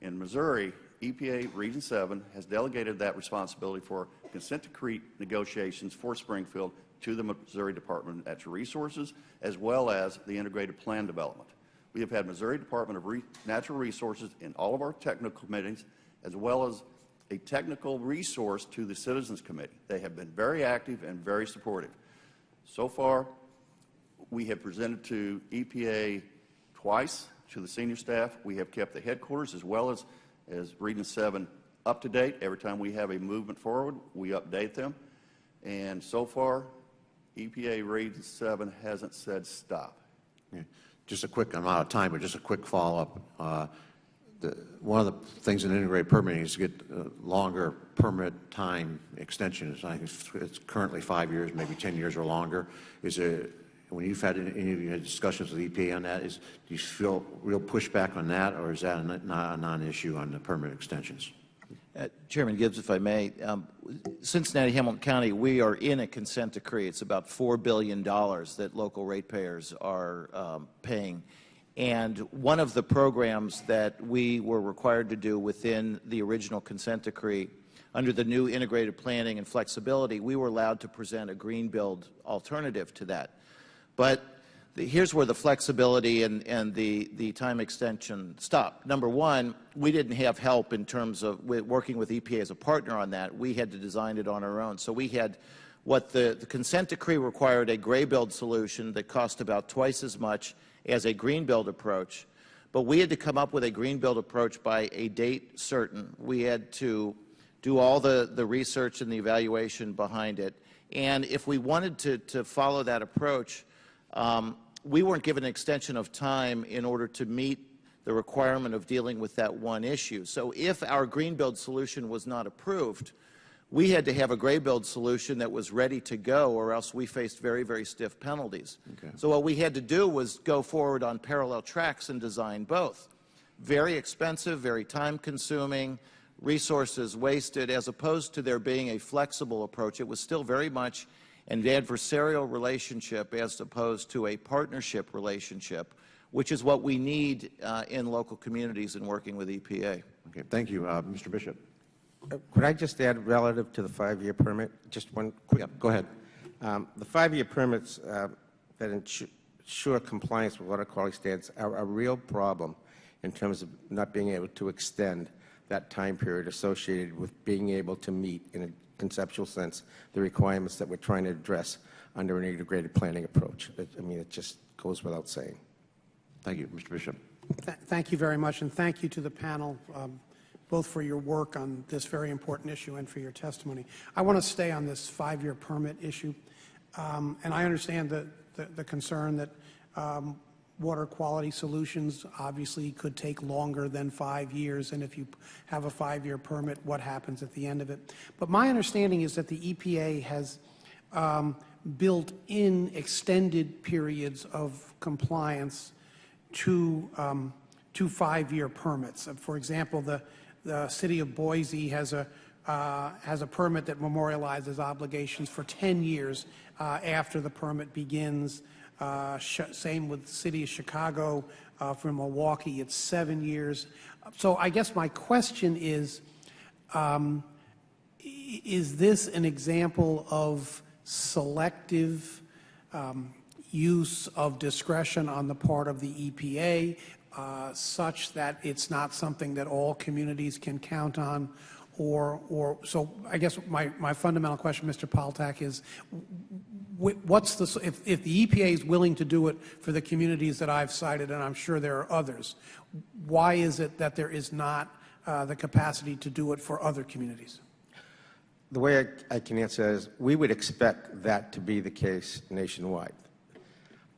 In Missouri, EPA Region 7 has delegated that responsibility for consent decree negotiations for Springfield to the Missouri Department of Natural Resources, as well as the integrated plan development. We have had Missouri Department of Natural Resources in all of our technical committees, as well as a technical resource to the Citizens Committee. They have been very active and very supportive. So far, we have presented to EPA twice to the senior staff. We have kept the headquarters as well as Region 7 up to date. Every time we have a movement forward, we update them. And so far, EPA Region 7 hasn't said stop. Yeah. Just a quick, I'm out of time, but just a quick follow-up. One of the things in integrated permitting is to get longer permit time extensions. I think it's currently 5 years, maybe 10 years or longer. Is it, when you've had any of your discussions with EPA on that, do you feel real pushback on that, or is that a non-issue on the permit extensions? Chairman Gibbs, if I may, Cincinnati, Hamilton County, we are in a consent decree. It's about $4 billion that local ratepayers are paying. And one of the programs that we were required to do within the original consent decree, under the new integrated planning and flexibility, we were allowed to present a green build alternative to that. But here's where the flexibility and the time extension stop. Number one, we didn't have help in terms of working with EPA as a partner on that. We had to design it on our own. So we had what the consent decree required, a gray build solution that cost about twice as much as a green build approach. But we had to come up with a green build approach by a date certain. We had to do all the research and the evaluation behind it. And if we wanted to follow that approach, we weren't given an extension of time in order to meet the requirement of dealing with that one issue. So if our green build solution was not approved, we had to have a gray build solution that was ready to go, or else we faced very, very stiff penalties. Okay. So what we had to do was go forward on parallel tracks and design both. Very expensive, very time-consuming, resources wasted, as opposed to there being a flexible approach. It was still very much an adversarial relationship as opposed to a partnership relationship, which is what we need in local communities in working with EPA. Okay, thank you. Mr. Bishop. Could I just add relative to the 5-year permit, just one quick? Yep, go ahead. The 5-year permits that ensure compliance with water quality standards are a real problem in terms of not being able to extend that time period associated with being able to meet, in a conceptual sense, the requirements that we're trying to address under an integrated planning approach. I mean, it just goes without saying. Thank you. Mr. Bishop. Thank you very much, and thank you to the panel, both for your work on this very important issue and for your testimony. I want to stay on this 5-year permit issue, and I understand the concern that water quality solutions obviously could take longer than 5 years, and if you have a 5-year permit, what happens at the end of it? But my understanding is that the EPA has built in extended periods of compliance to 5-year permits. For example, the city of Boise has a permit that memorializes obligations for 10 years after the permit begins. Same with the city of Chicago. For Milwaukee, it's 7 years. So I guess my question is this an example of selective use of discretion on the part of the EPA, such that it's not something that all communities can count on? Or so I guess my fundamental question, Mr. Paltak, is if the EPA is willing to do it for the communities that I've cited, and I'm sure there are others, why is it that there is not the capacity to do it for other communities? The way I can answer that is we would expect that to be the case nationwide.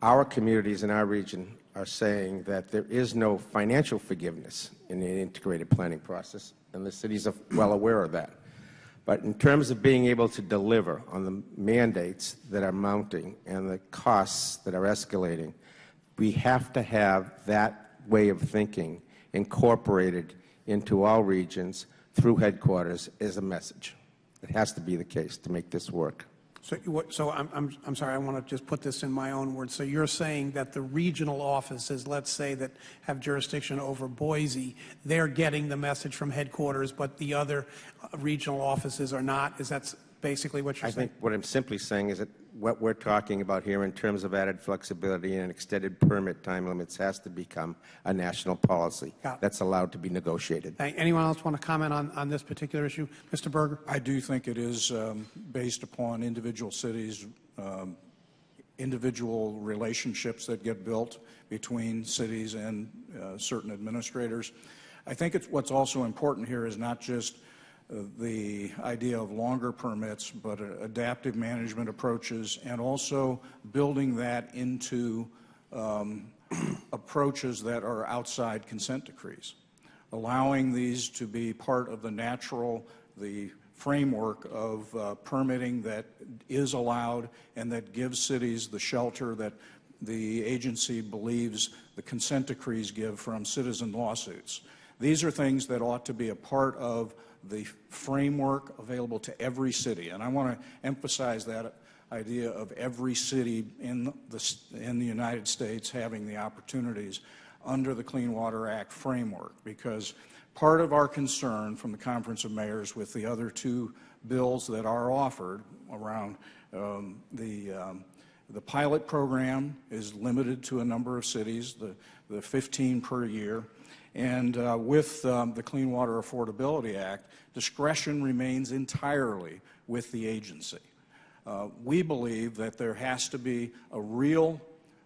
Our communities in our region are saying that there is no financial forgiveness in the integrated planning process, and the cities are well aware of that. But in terms of being able to deliver on the mandates that are mounting and the costs that are escalating, we have to have that way of thinking incorporated into all regions through headquarters as a message. It has to be the case to make this work. So I'm sorry, I want to just put this in my own words. So you're saying that the regional offices, let's say, that have jurisdiction over Boise, they're getting the message from headquarters, but the other regional offices are not? Is that basically what you're saying? I think what I'm simply saying is that what we're talking about here in terms of added flexibility and extended permit time limits has to become a national policy that's allowed to be negotiated. Anyone else want to comment on this particular issue? Mr. Berger? I do think it is based upon individual cities, individual relationships that get built between cities and certain administrators. I think what's also important here is not just the idea of longer permits, but adaptive management approaches, and also building that into approaches that are outside consent decrees, allowing these to be part of the framework of permitting that is allowed and that gives cities the shelter that the agency believes the consent decrees give from citizen lawsuits. These are things that ought to be a part of the framework available to every city. And I want to emphasize that idea of every city in the United States having the opportunities under the Clean Water Act framework, because part of our concern from the Conference of Mayors with the other two bills that are offered around the pilot program is limited to a number of cities, the 15 per year. And with the Clean Water Affordability Act, discretion remains entirely with the agency. We believe that there has to be a real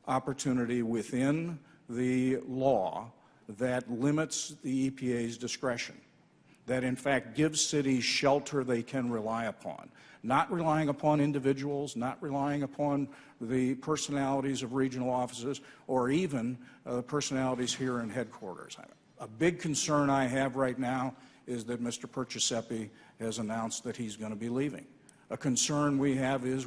opportunity within the law that limits the EPA's discretion, that in fact gives cities shelter they can rely upon, not relying upon individuals, not relying upon the personalities of regional offices or even the personalities here in headquarters. A big concern I have right now is that Mr. Perciasepe has announced that he's going to be leaving. A concern we have is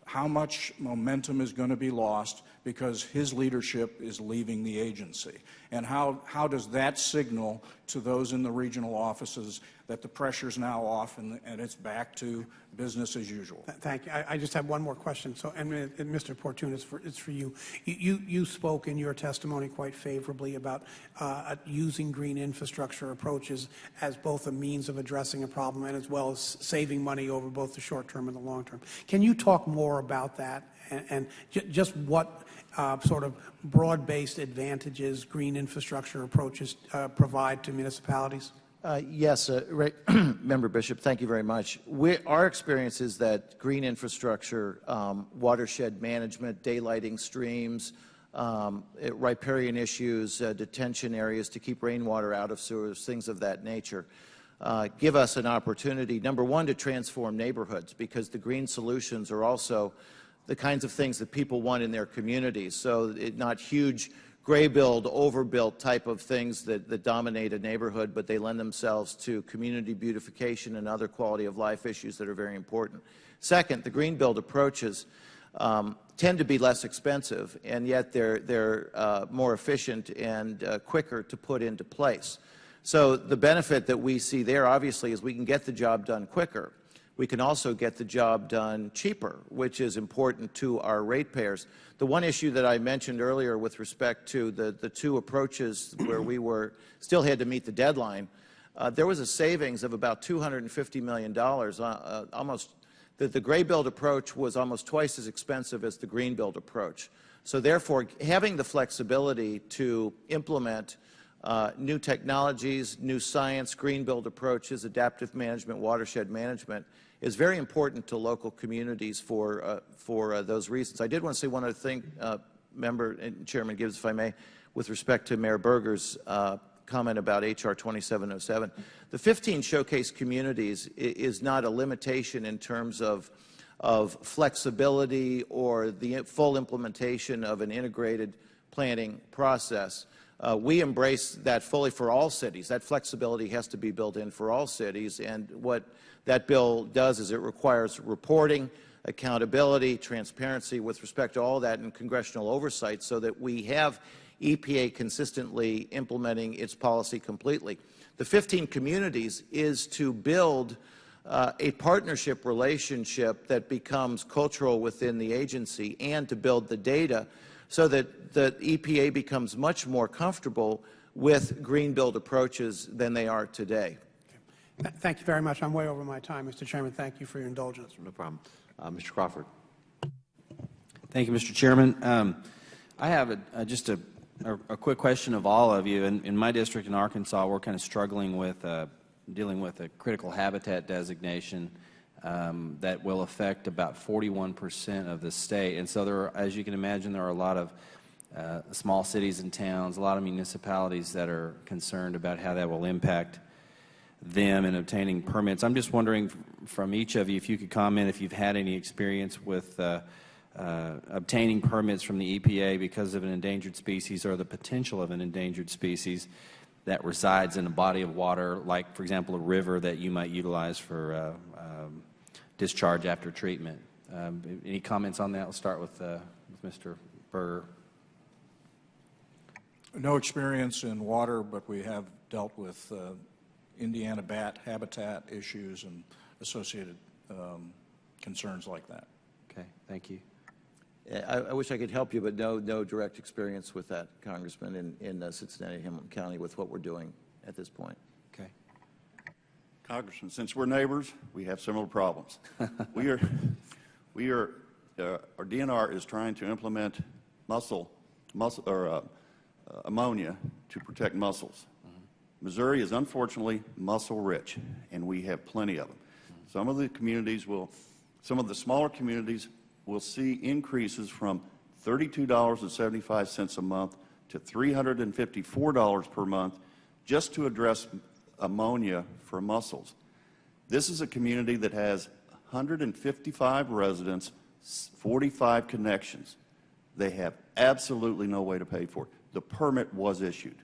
how much momentum is going to be lost because his leadership is leaving the agency. And how does that signal to those in the regional offices that the pressure's now off and it's back to business as usual? Thank you. I just have one more question. So, and Mr. Portune, it's for you. You spoke in your testimony quite favorably about using green infrastructure approaches as both a means of addressing a problem and as well as saving money over both the short term and the long term. Can you talk more about that and just what sort of broad-based advantages green infrastructure approaches provide to municipalities? Yes, Member Bishop, thank you very much. Our experience is that green infrastructure, watershed management, daylighting streams, riparian issues, detention areas to keep rainwater out of sewers, things of that nature, give us an opportunity, number one, to transform neighborhoods, because the green solutions are also the kinds of things that people want in their communities. So not huge gray build, overbuilt type of things that dominate a neighborhood, but they lend themselves to community beautification and other quality of life issues that are very important. Second, the green build approaches tend to be less expensive, and yet they're more efficient and quicker to put into place. So the benefit that we see there, obviously, is we can get the job done quicker. We can also get the job done cheaper, which is important to our ratepayers. The one issue that I mentioned earlier with respect to the two approaches where we still had to meet the deadline, there was a savings of about $250 million. The gray build approach was almost twice as expensive as the green build approach. So therefore, having the flexibility to implement new technologies, new science, green build approaches, adaptive management, watershed management is very important to local communities for those reasons. I did want to say one other thing, Member and Chairman Gibbs, if I may, with respect to Mayor Berger's comment about H.R. 2707. The 15 showcase communities is not a limitation in terms of flexibility or the full implementation of an integrated planning process. We embrace that fully for all cities. That flexibility has to be built in for all cities, and what that bill does is it requires reporting, accountability, transparency with respect to all that, and congressional oversight so that we have EPA consistently implementing its policy completely. The 15 communities is to build a partnership relationship that becomes cultural within the agency, and to build the data so that the EPA becomes much more comfortable with green build approaches than they are today. Thank you very much. I'm way over my time, Mr. Chairman. Thank you for your indulgence. No problem. Mr. Crawford. Thank you, Mr. Chairman. I have just a quick question of all of you. In my district in Arkansas, we're kind of struggling with dealing with a critical habitat designation that will affect about 41% of the state. And so there are, as you can imagine, there are a lot of small cities and towns, a lot of municipalities that are concerned about how that will impact them in obtaining permits. I'm just wondering from each of you if you could comment if you've had any experience with obtaining permits from the EPA because of an endangered species or the potential of an endangered species that resides in a body of water, like, for example, a river that you might utilize for discharge after treatment. Any comments on that? We'll start with Mr. Berger. No experience in water, but we have dealt with Indiana bat habitat issues and associated concerns like that. Okay, thank you. I wish I could help you, but no direct experience with that, Congressman, in Cincinnati-Hamilton County with what we're doing at this point. Okay. Congressman, since we're neighbors, we have similar problems. Our DNR is trying to implement ammonia to protect mussels. Missouri is unfortunately mussel rich, and we have plenty of them. Some of the smaller communities will see increases from $32.75 a month to $354 per month just to address ammonia for mussels. This is a community that has 155 residents, 45 connections. They have absolutely no way to pay for it. The permit was issued.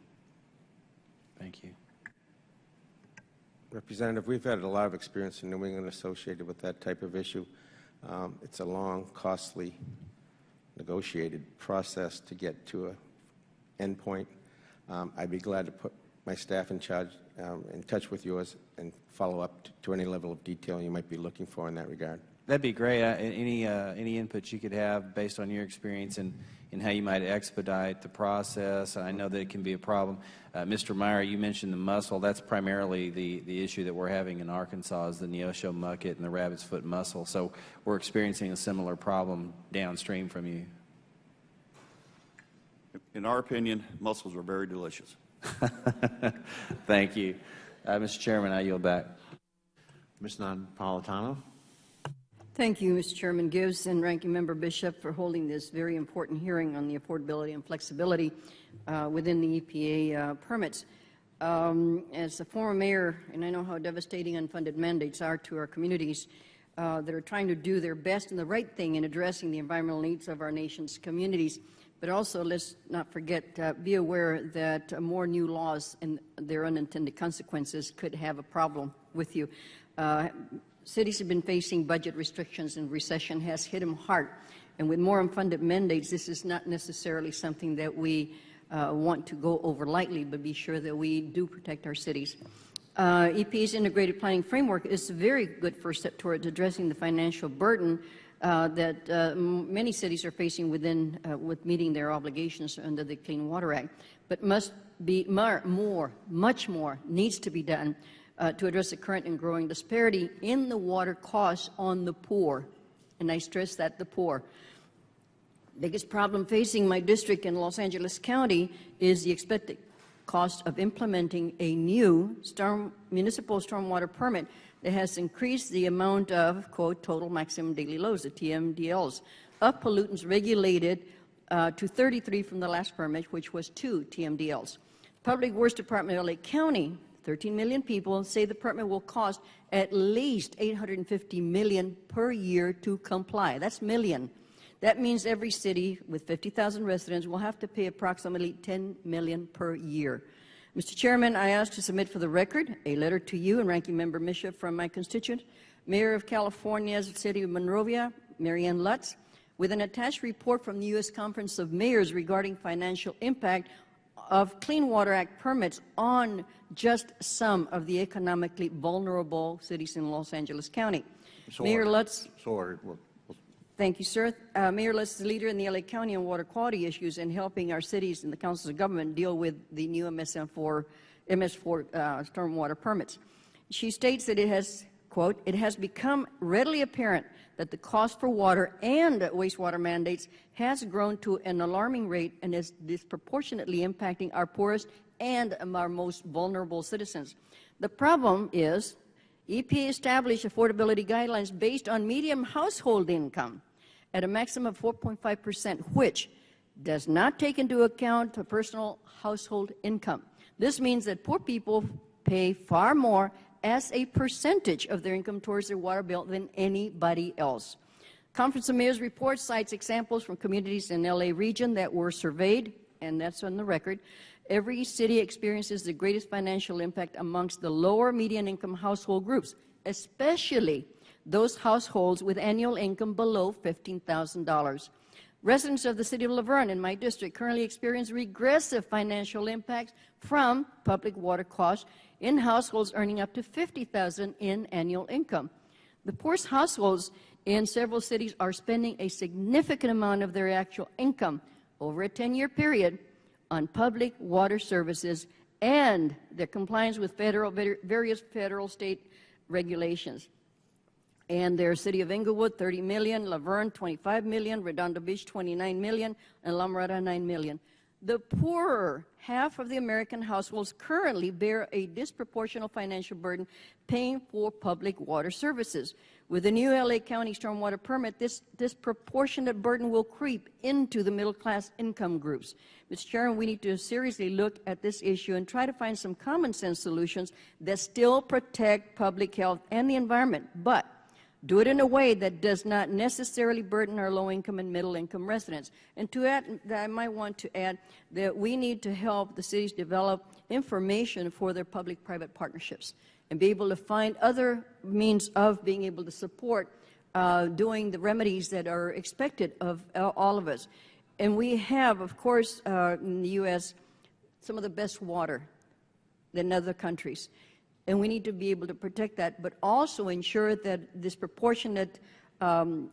Thank you. Representative, we've had a lot of experience in New England associated with that type of issue. It's a long, costly, negotiated process to get to an end point. I'd be glad to put my staff in touch with yours and follow up to any level of detail you might be looking for in that regard. That'd be great. Any input you could have based on your experience and how you might expedite the process. I know that it can be a problem. Mr. Meyer, you mentioned the mussel. That's primarily the issue that we're having in Arkansas is the Neosho mucket and the rabbit's foot mussel. So we're experiencing a similar problem downstream from you. In our opinion, mussels are very delicious. Thank you. Mr. Chairman, I yield back. Ms. Napolitano. Thank you, Mr. Chairman Gibbs and Ranking Member Bishop, for holding this very important hearing on the affordability and flexibility within the EPA permits. As a former mayor, and I know how devastating unfunded mandates are to our communities that are trying to do their best and the right thing in addressing the environmental needs of our nation's communities. But also, let's not forget, be aware that more new laws and their unintended consequences could have a problem with you. Cities have been facing budget restrictions, and recession has hit them hard. And with more unfunded mandates, this is not necessarily something that we want to go over lightly, but be sure that we do protect our cities. EPA's integrated planning framework is a very good first step towards addressing the financial burden that many cities are facing with meeting their obligations under the Clean Water Act. But much more needs to be done to address the current and growing disparity in the water costs on the poor. And I stress that, the poor. Biggest problem facing my district in Los Angeles County is the expected cost of implementing a new municipal stormwater permit that has increased the amount of, quote, total maximum daily loads, the TMDLs, of pollutants regulated to 33 from the last permit, which was 2 TMDLs. Public Works Department of Lake County, 13 million people, say the permit will cost at least $850 million per year to comply. That's million. That means every city with 50,000 residents will have to pay approximately $10 million per year. Mr. Chairman, I ask to submit for the record a letter to you and Ranking Member Bishop from my constituent, Mayor of California's City of Monrovia, Marianne Lutz, with an attached report from the U.S. Conference of Mayors regarding financial impact of Clean Water Act permits on just some of the economically vulnerable cities in Los Angeles County. Mayor Lutz. Thank you, sir. Mayor Lutz is the leader in the LA County on water quality issues and helping our cities and the councils of government deal with the new MS4 stormwater permits. She states that it has, quote, "It has become readily apparent that the cost for water and wastewater mandates has grown to an alarming rate and is disproportionately impacting our poorest and our most vulnerable citizens. The problem is EPA established affordability guidelines based on median household income at a maximum of 4.5%, which does not take into account the personal household income. This means that poor people pay far more as a percentage of their income towards their water bill than anybody else. Conference of Mayors report cites examples from communities in LA region that were surveyed, and that's on the record. Every city experiences the greatest financial impact amongst the lower median income household groups, especially those households with annual income below $15,000. Residents of the city of Laverne in my district currently experience regressive financial impacts from public water costs in households earning up to $50,000 in annual income. The poorest households in several cities are spending a significant amount of their actual income over a 10-year period on public water services and their compliance with various federal state regulations. And their city of Inglewood, 30 million, Laverne, 25 million, Redondo Beach, 29 million, and La Mirada, 9 million. The poorer half of the American households currently bear a disproportionate financial burden paying for public water services. With the new LA County stormwater permit, this disproportionate burden will creep into the middle-class income groups. Mr. Chairman, we need to seriously look at this issue and try to find some common-sense solutions that still protect public health and the environment, but do it in a way that does not necessarily burden our low-income and middle-income residents. And to add, I might want to add that we need to help the cities develop information for their public-private partnerships and be able to find other means of being able to support doing the remedies that are expected of all of us. And we have, of course, in the U.S., some of the best water than other countries. And we need to be able to protect that, but also ensure that this proportionate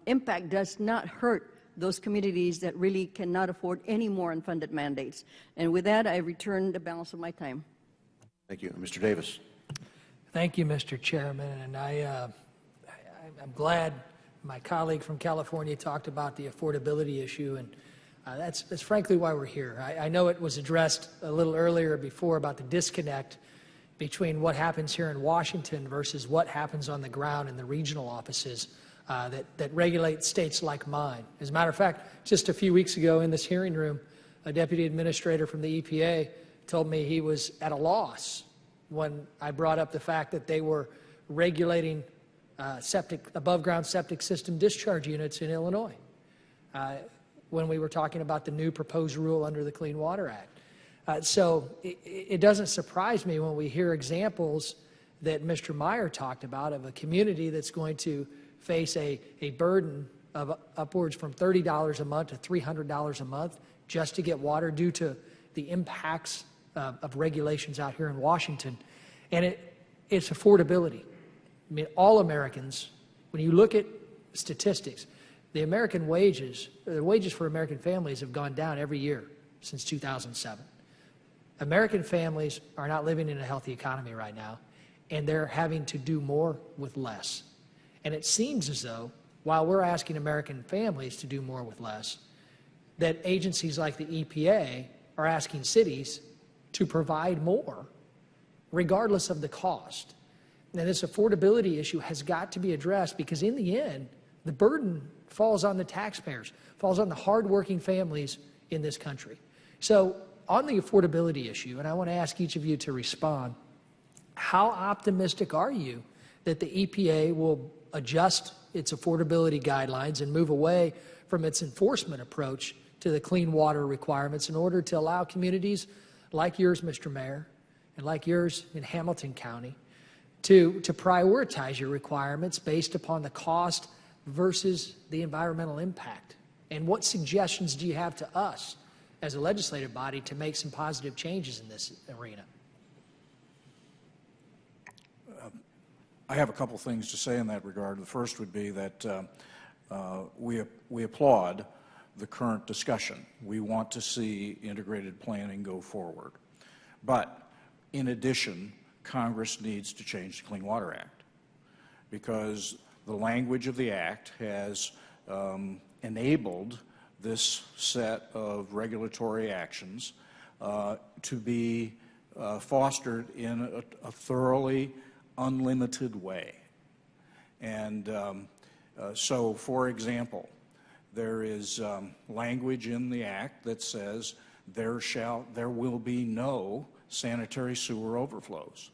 impact does not hurt those communities that really cannot afford any more unfunded mandates. And with that, I return the balance of my time. Thank you. Mr. Davis. Thank you, Mr. Chairman. And I'm glad my colleague from California talked about the affordability issue, and that's frankly why we're here. I know it was addressed a little earlier before about the disconnect between what happens here in Washington versus what happens on the ground in the regional offices that regulate states like mine. As a matter of fact, just a few weeks ago in this hearing room, a deputy administrator from the EPA told me he was at a loss when I brought up the fact that they were regulating above-ground septic system discharge units in Illinois when we were talking about the new proposed rule under the Clean Water Act. So it doesn't surprise me when we hear examples that Mr. Meyer talked about of a community that's going to face a burden of upwards from $30 a month to $300 a month just to get water due to the impacts of regulations out here in Washington. And it's affordability. I mean, all Americans, when you look at statistics, the wages for American families have gone down every year since 2007. American families are not living in a healthy economy right now, and they're having to do more with less. And it seems as though, while we're asking American families to do more with less, that agencies like the EPA are asking cities to provide more, regardless of the cost. Now, this affordability issue has got to be addressed because, in the end, the burden falls on the taxpayers, falls on the hardworking families in this country. So, on the affordability issue, and I want to ask each of you to respond, how optimistic are you that the EPA will adjust its affordability guidelines and move away from its enforcement approach to the clean water requirements in order to allow communities like yours, Mr. Mayor, and like yours in Hamilton County to prioritize your requirements based upon the cost versus the environmental impact? And what suggestions do you have to us as a legislative body to make some positive changes in this arena. I have a couple things to say in that regard. The first would be that we applaud the current discussion. We want to see integrated planning go forward. But in addition, Congress needs to change the Clean Water Act, because the language of the Act has enabled this set of regulatory actions to be fostered in a thoroughly unlimited way. And so, for example, there is language in the Act that says there will be no sanitary sewer overflows.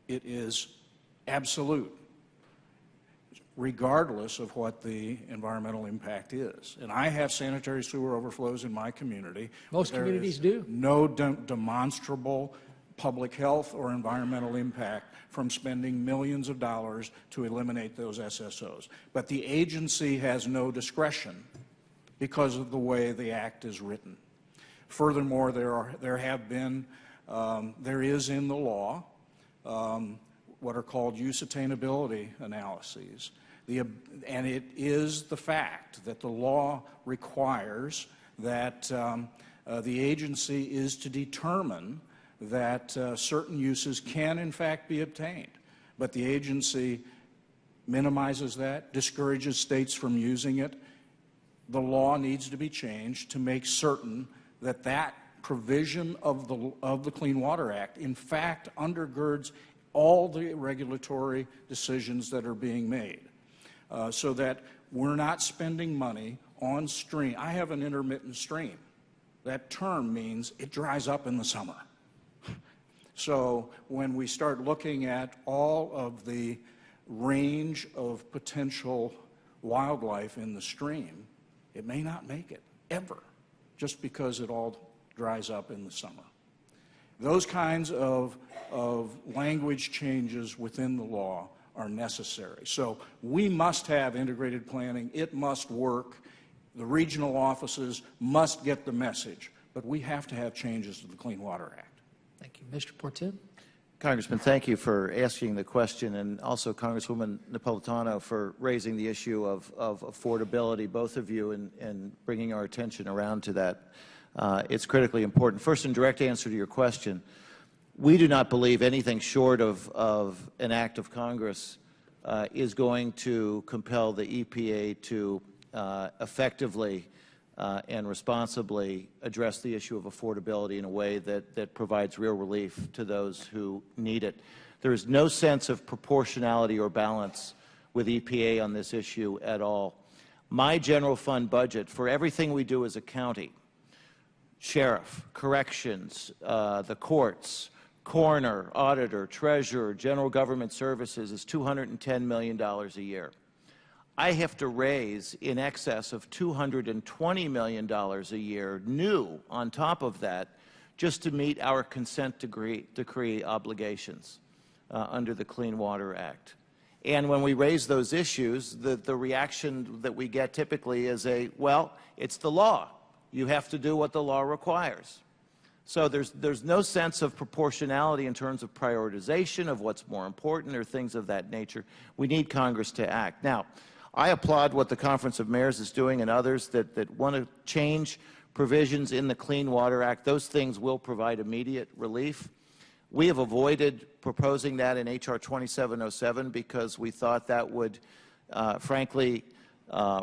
It is absolute, regardless of what the environmental impact is. And I have sanitary sewer overflows in my community. Most communities do. No demonstrable public health or environmental impact from spending millions of dollars to eliminate those SSOs. But the agency has no discretion because of the way the Act is written. Furthermore, there is in the law what are called use-attainability analyses. And it is the fact that the law requires that the agency is to determine that certain uses can in fact be obtained. But the agency minimizes that, discourages states from using it. The law needs to be changed to make certain that that provision of the Clean Water Act in fact undergirds all the regulatory decisions that are being made, so that we're not spending money on stream. I have an intermittent stream. That term means it dries up in the summer. So when we start looking at all of the range of potential wildlife in the stream, it may not make it, ever, just because it all dries up in the summer. Those kinds of language changes within the law are necessary. So we must have integrated planning. It must work. The regional offices must get the message. But we have to have changes to the Clean Water Act. Thank you. Mr. Portun? Congressman, thank you for asking the question, and also Congresswoman Napolitano for raising the issue of affordability, both of you, and bringing our attention around to that. It's critically important. First, in direct answer to your question, we do not believe anything short of an act of Congress is going to compel the EPA to effectively and responsibly address the issue of affordability in a way that provides real relief to those who need it. There is no sense of proportionality or balance with EPA on this issue at all. My general fund budget for everything we do as a county, sheriff, corrections, the courts, coroner, auditor, treasurer, general government services is $210 million a year. I have to raise in excess of $220 million a year new on top of that just to meet our consent decree obligations under the Clean Water Act. And when we raise those issues, the reaction that we get typically is well, it's the law. You have to do what the law requires. So there's no sense of proportionality in terms of prioritization of what's more important or things of that nature. We need Congress to act. Now, I applaud what the Conference of Mayors is doing and others that want to change provisions in the Clean Water Act. Those things will provide immediate relief. We have avoided proposing that in H.R. 2707 because we thought that would, frankly,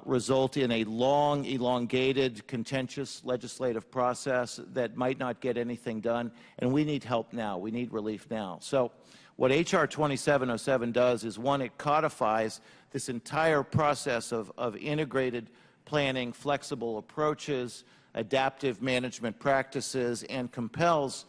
result in a long, elongated, contentious legislative process that might not get anything done, and we need help now. We need relief now. So what H.R. 2707 does is, one, it codifies this entire process of integrated planning, flexible approaches, adaptive management practices, and compels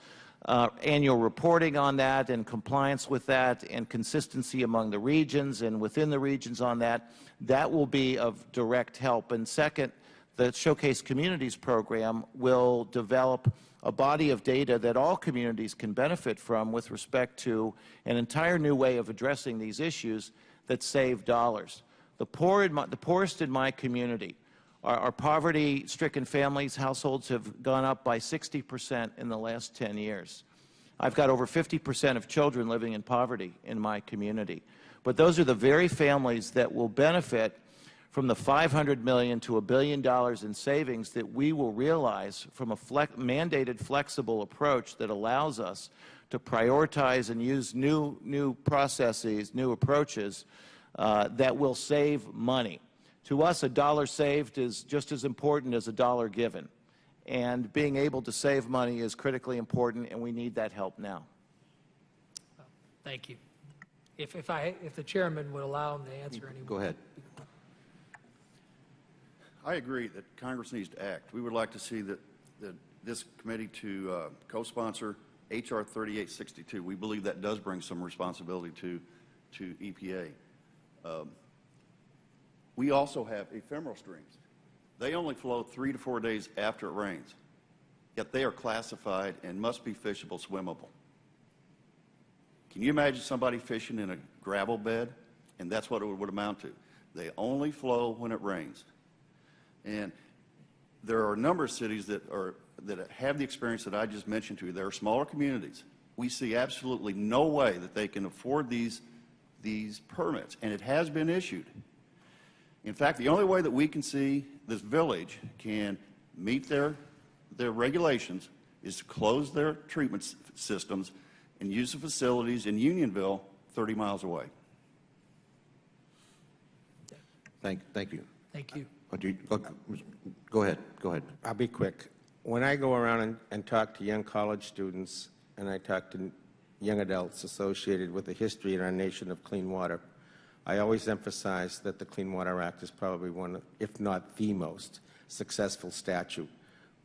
annual reporting on that and compliance with that and consistency among the regions and within the regions on that. That will be of direct help. And second, the Showcase Communities program will develop a body of data that all communities can benefit from with respect to an entire new way of addressing these issues that save dollars. The poorest in my community Our poverty-stricken families, households have gone up by 60% in the last 10 years. I've got over 50% of children living in poverty in my community. But those are the very families that will benefit from the $500 million to $1 billion in savings that we will realize from a mandated flexible approach that allows us to prioritize and use new processes, new approaches that will save money. To us, a dollar saved is just as important as a dollar given. And being able to save money is critically important, and we need that help now. Thank you. If the chairman would allow him to answer any. Go ahead. I agree that Congress needs to act. We would like to see that this committee to co-sponsor H.R. 3862. We believe that does bring some responsibility to EPA. We also have ephemeral streams. They only flow 3 to 4 days after it rains, yet they are classified and must be fishable, swimmable. Can you imagine somebody fishing in a gravel bed? And that's what it would amount to. They only flow when it rains. And there are a number of cities that have the experience that I just mentioned to you. There are smaller communities. We see absolutely no way that they can afford these permits, and it has been issued. In fact, the only way that we can see this village can meet their regulations is to close their treatment systems and use the facilities in Unionville 30 miles away. Thank you. Thank you. Go ahead. Go ahead. I'll be quick. When I go around and talk to young college students and I talk to young adults associated with the history in our nation of clean water, I always emphasize that the Clean Water Act is probably one, if not the most successful statute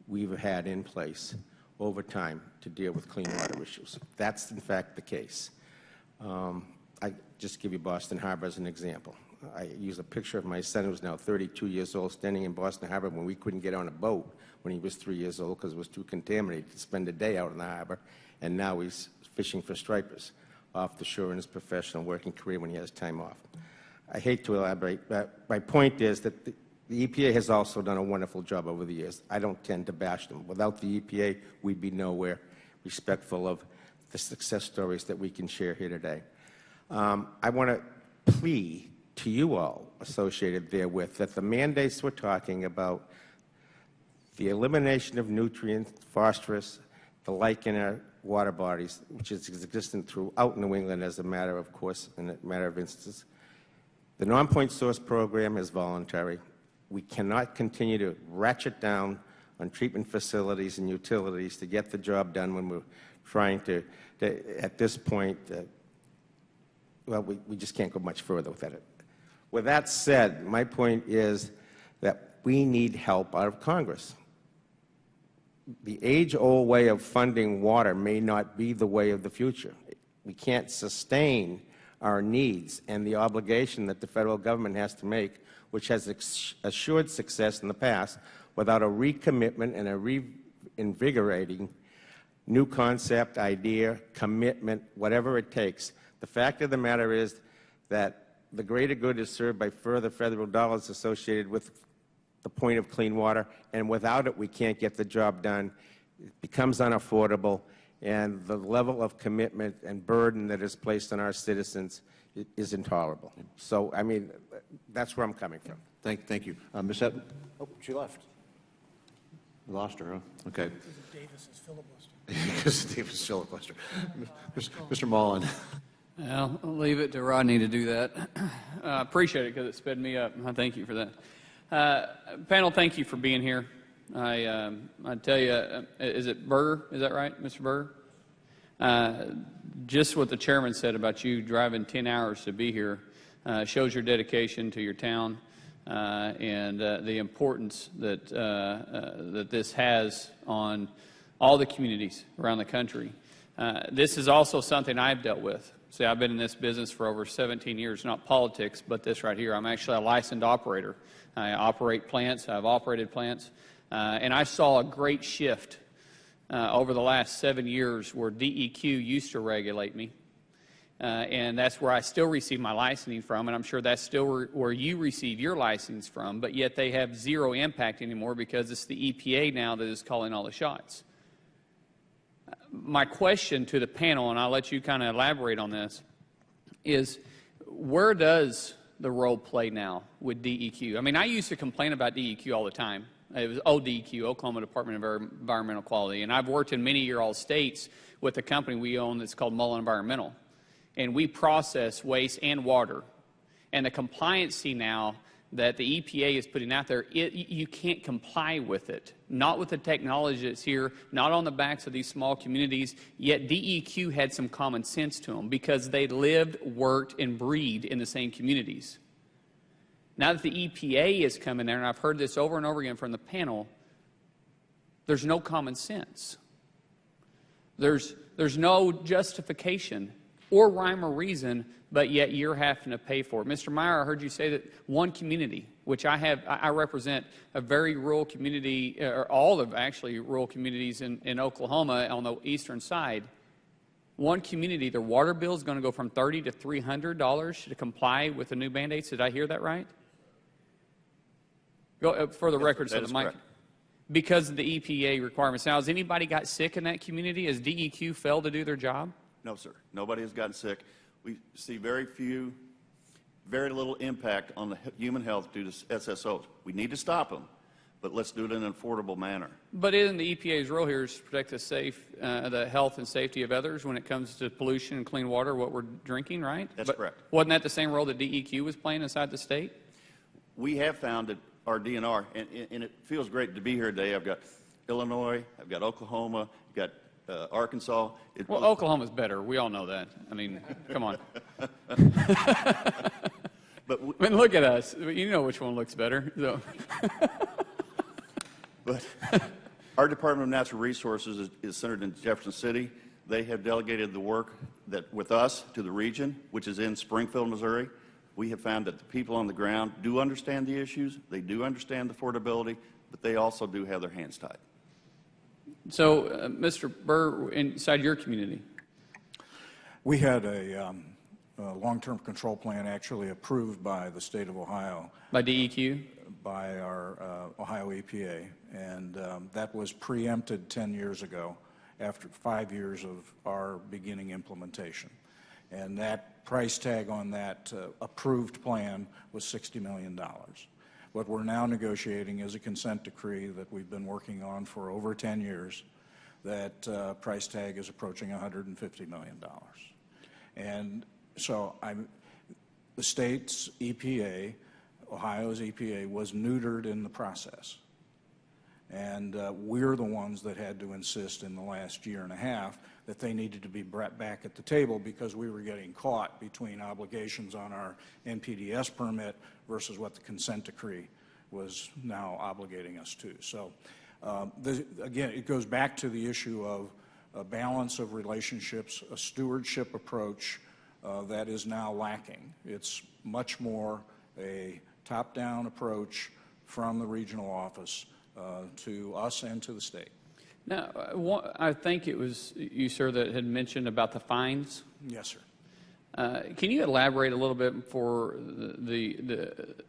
we've had in place over time to deal with clean water issues. That's, in fact, the case. I just give you Boston Harbor as an example. I use a picture of my son, who's now 32 years old, standing in Boston Harbor when we couldn't get on a boat when he was 3 years old because it was too contaminated to spend a day out in the harbor, and now he's fishing for stripers off the shore in his professional working career when he has time off. I hate to elaborate, but my point is that the EPA has also done a wonderful job over the years. I don't tend to bash them. Without the EPA, we'd be nowhere. Respectful of the success stories that we can share here today. I want to plea to you all associated therewith that the mandates we're talking about, the elimination of nutrients, phosphorus, the like in our water bodies, which is existent throughout New England as a matter of course, in a matter of instance. The non-point source program is voluntary. We cannot continue to ratchet down on treatment facilities and utilities to get the job done when we're trying to at this point, well, we just can't go much further with that. With that said, my point is that we need help out of Congress. The age-old way of funding water may not be the way of the future. We can't sustain our needs and the obligation that the federal government has to make, which has assured success in the past, without a recommitment and a reinvigorating new concept, idea, commitment, whatever it takes. The fact of the matter is that the greater good is served by further federal dollars associated with the point of clean water, and without it we can't get the job done. It becomes unaffordable, and the level of commitment and burden that is placed on our citizens is intolerable. So, I mean, that's where I'm coming from. Thank you. Ms. Etten? Oh, she left. We lost her, huh? Okay. Davis's filibuster. Because Davis filibuster. Mr. Mullen. Well, I'll leave it to Rodney to do that. I appreciate it because it sped me up. I thank you for that. Panel, thank you for being here. I tell you, is it Berger? Is that right, Mr. Berger? Just what the chairman said about you driving 10 hours to be here shows your dedication to your town and the importance that, that this has on all the communities around the country. This is also something I've dealt with. See, I've been in this business for over 17 years, not politics, but this right here. I'm actually a licensed operator. I operate plants. I've operated plants. And I saw a great shift over the last 7 years where DEQ used to regulate me. and that's where I still receive my licensing from, and I'm sure that's still where you receive your license from, but yet they have zero impact anymore because it's the EPA now that is calling all the shots. My question to the panel, and I'll let you kind of elaborate on this, is where does the role play now with DEQ? I mean, I used to complain about DEQ all the time. It was ODEQ, Oklahoma Department of Environmental Quality, and I've worked in many year-old states with a company we own that's called Mullen Environmental, and we process waste and water. And the compliancy now that the EPA is putting out there, you can't comply with it, not with the technology that's here, not on the backs of these small communities, yet DEQ had some common sense to them because they lived, worked, and breathed in the same communities. Now that the EPA is coming there, and I've heard this over and over again from the panel, there's no common sense. There's no justification or rhyme or reason, but yet you're having to pay for it. Mr. Meyer, I heard you say that one community, which I represent a very rural community, or all of actually rural communities in Oklahoma on the eastern side. One community, their water bill is going to go from $30 to $300 to comply with the new mandates. Did I hear that right? Go for the record, so the mic. Because of the EPA requirements. Now, has anybody got sick in that community? Has DEQ failed to do their job? No, sir. Nobody has gotten sick. We see very little impact on the human health due to SSOs. We need to stop them, but let's do it in an affordable manner. But isn't the EPA's role here is to protect the health and safety of others when it comes to pollution and clean water, what we're drinking, right? That's correct. Wasn't that the same role that DEQ was playing inside the state? We have found that our DNR, and it feels great to be here today. I've got Illinois, I've got Oklahoma, I've got Arkansas. Well, Oklahoma's better. We all know that. I mean, come on. But I mean, look at us. You know which one looks better. So. But our Department of Natural Resources is centered in Jefferson City. They have delegated the work with us to the region, which is in Springfield, Missouri. We have found that the people on the ground do understand the issues. They do understand the affordability, but they also do have their hands tied. So, Mr. Burr, inside your community? We had a long-term control plan actually approved by the state of Ohio. By DEQ? By our Ohio EPA, and that was preempted 10 years ago after 5 years of our beginning implementation. And that price tag on that approved plan was $60 million. What we're now negotiating is a consent decree that we've been working on for over 10 years. That price tag is approaching $150 million. And so the state's EPA, Ohio's EPA, was neutered in the process. And we're the ones that had to insist in the last year and a half that they needed to be brought back at the table because we were getting caught between obligations on our NPDES permit versus what the consent decree was now obligating us to. So again, it goes back to the issue of a balance of relationships, a stewardship approach that is now lacking. It's much more a top-down approach from the regional office to us and to the state. Now, I think it was you, sir, that had mentioned about the fines. Yes, sir. Can you elaborate a little bit for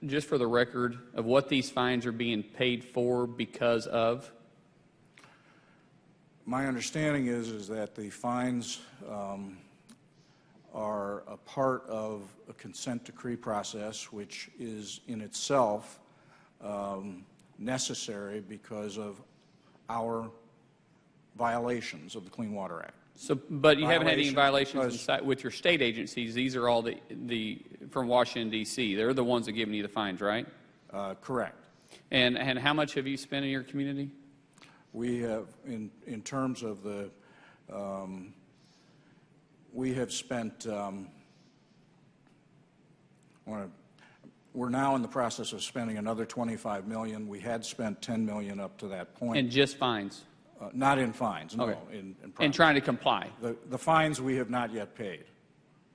just for the record of what these fines are being paid for because of? My understanding is that the fines are a part of a consent decree process, which is in itself necessary because of our violations of the Clean Water Act. So, but you haven't had any violations with your state agencies. These are all the from Washington, D.C. They're the ones that are giving you the fines, right? Correct. And how much have you spent in your community? We have, in terms of the, we have spent, we're now in the process of spending another $25 million. We had spent $10 million up to that point. And just fines? Not in fines, no. Okay. In and trying to comply? The fines we have not yet paid,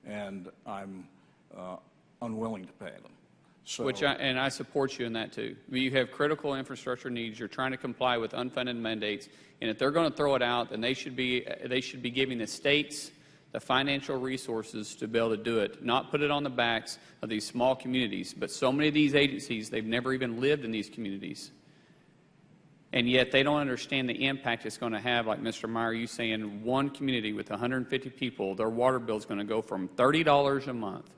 and I'm unwilling to pay them. So, and I support you in that too. You have critical infrastructure needs. You're trying to comply with unfunded mandates, and if they're going to throw it out, then they should be giving the states the financial resources to be able to do it, not put it on the backs of these small communities. But so many of these agencies, they've never even lived in these communities. And yet they don't understand the impact it's going to have. Like Mr. Meyer, you saying one community with 150 people, their water bill is going to go from $30 a month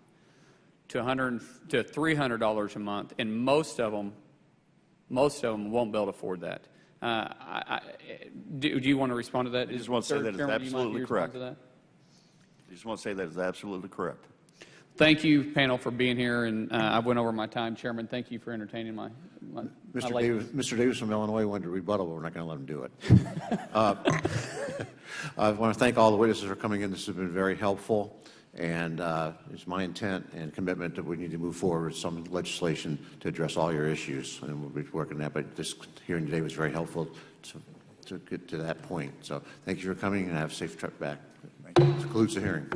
to $300 a month, and most of them won't be able to afford that. Do you want to respond to that? I just want to say that is Chairman, do you mind absolutely to correct. respond to that? I just want to say that is absolutely correct. Thank you, panel, for being here, and I went over my time. Chairman, thank you for entertaining my Mr. Davis from Illinois wanted to rebuttal, but we're not going to let him do it. I want to thank all the witnesses for coming in. This has been very helpful, and it's my intent and commitment that we need to move forward with some legislation to address all your issues, and we'll be working on that. But this hearing today was very helpful to get to that point. So thank you for coming, and have a safe trip back. This concludes the hearing.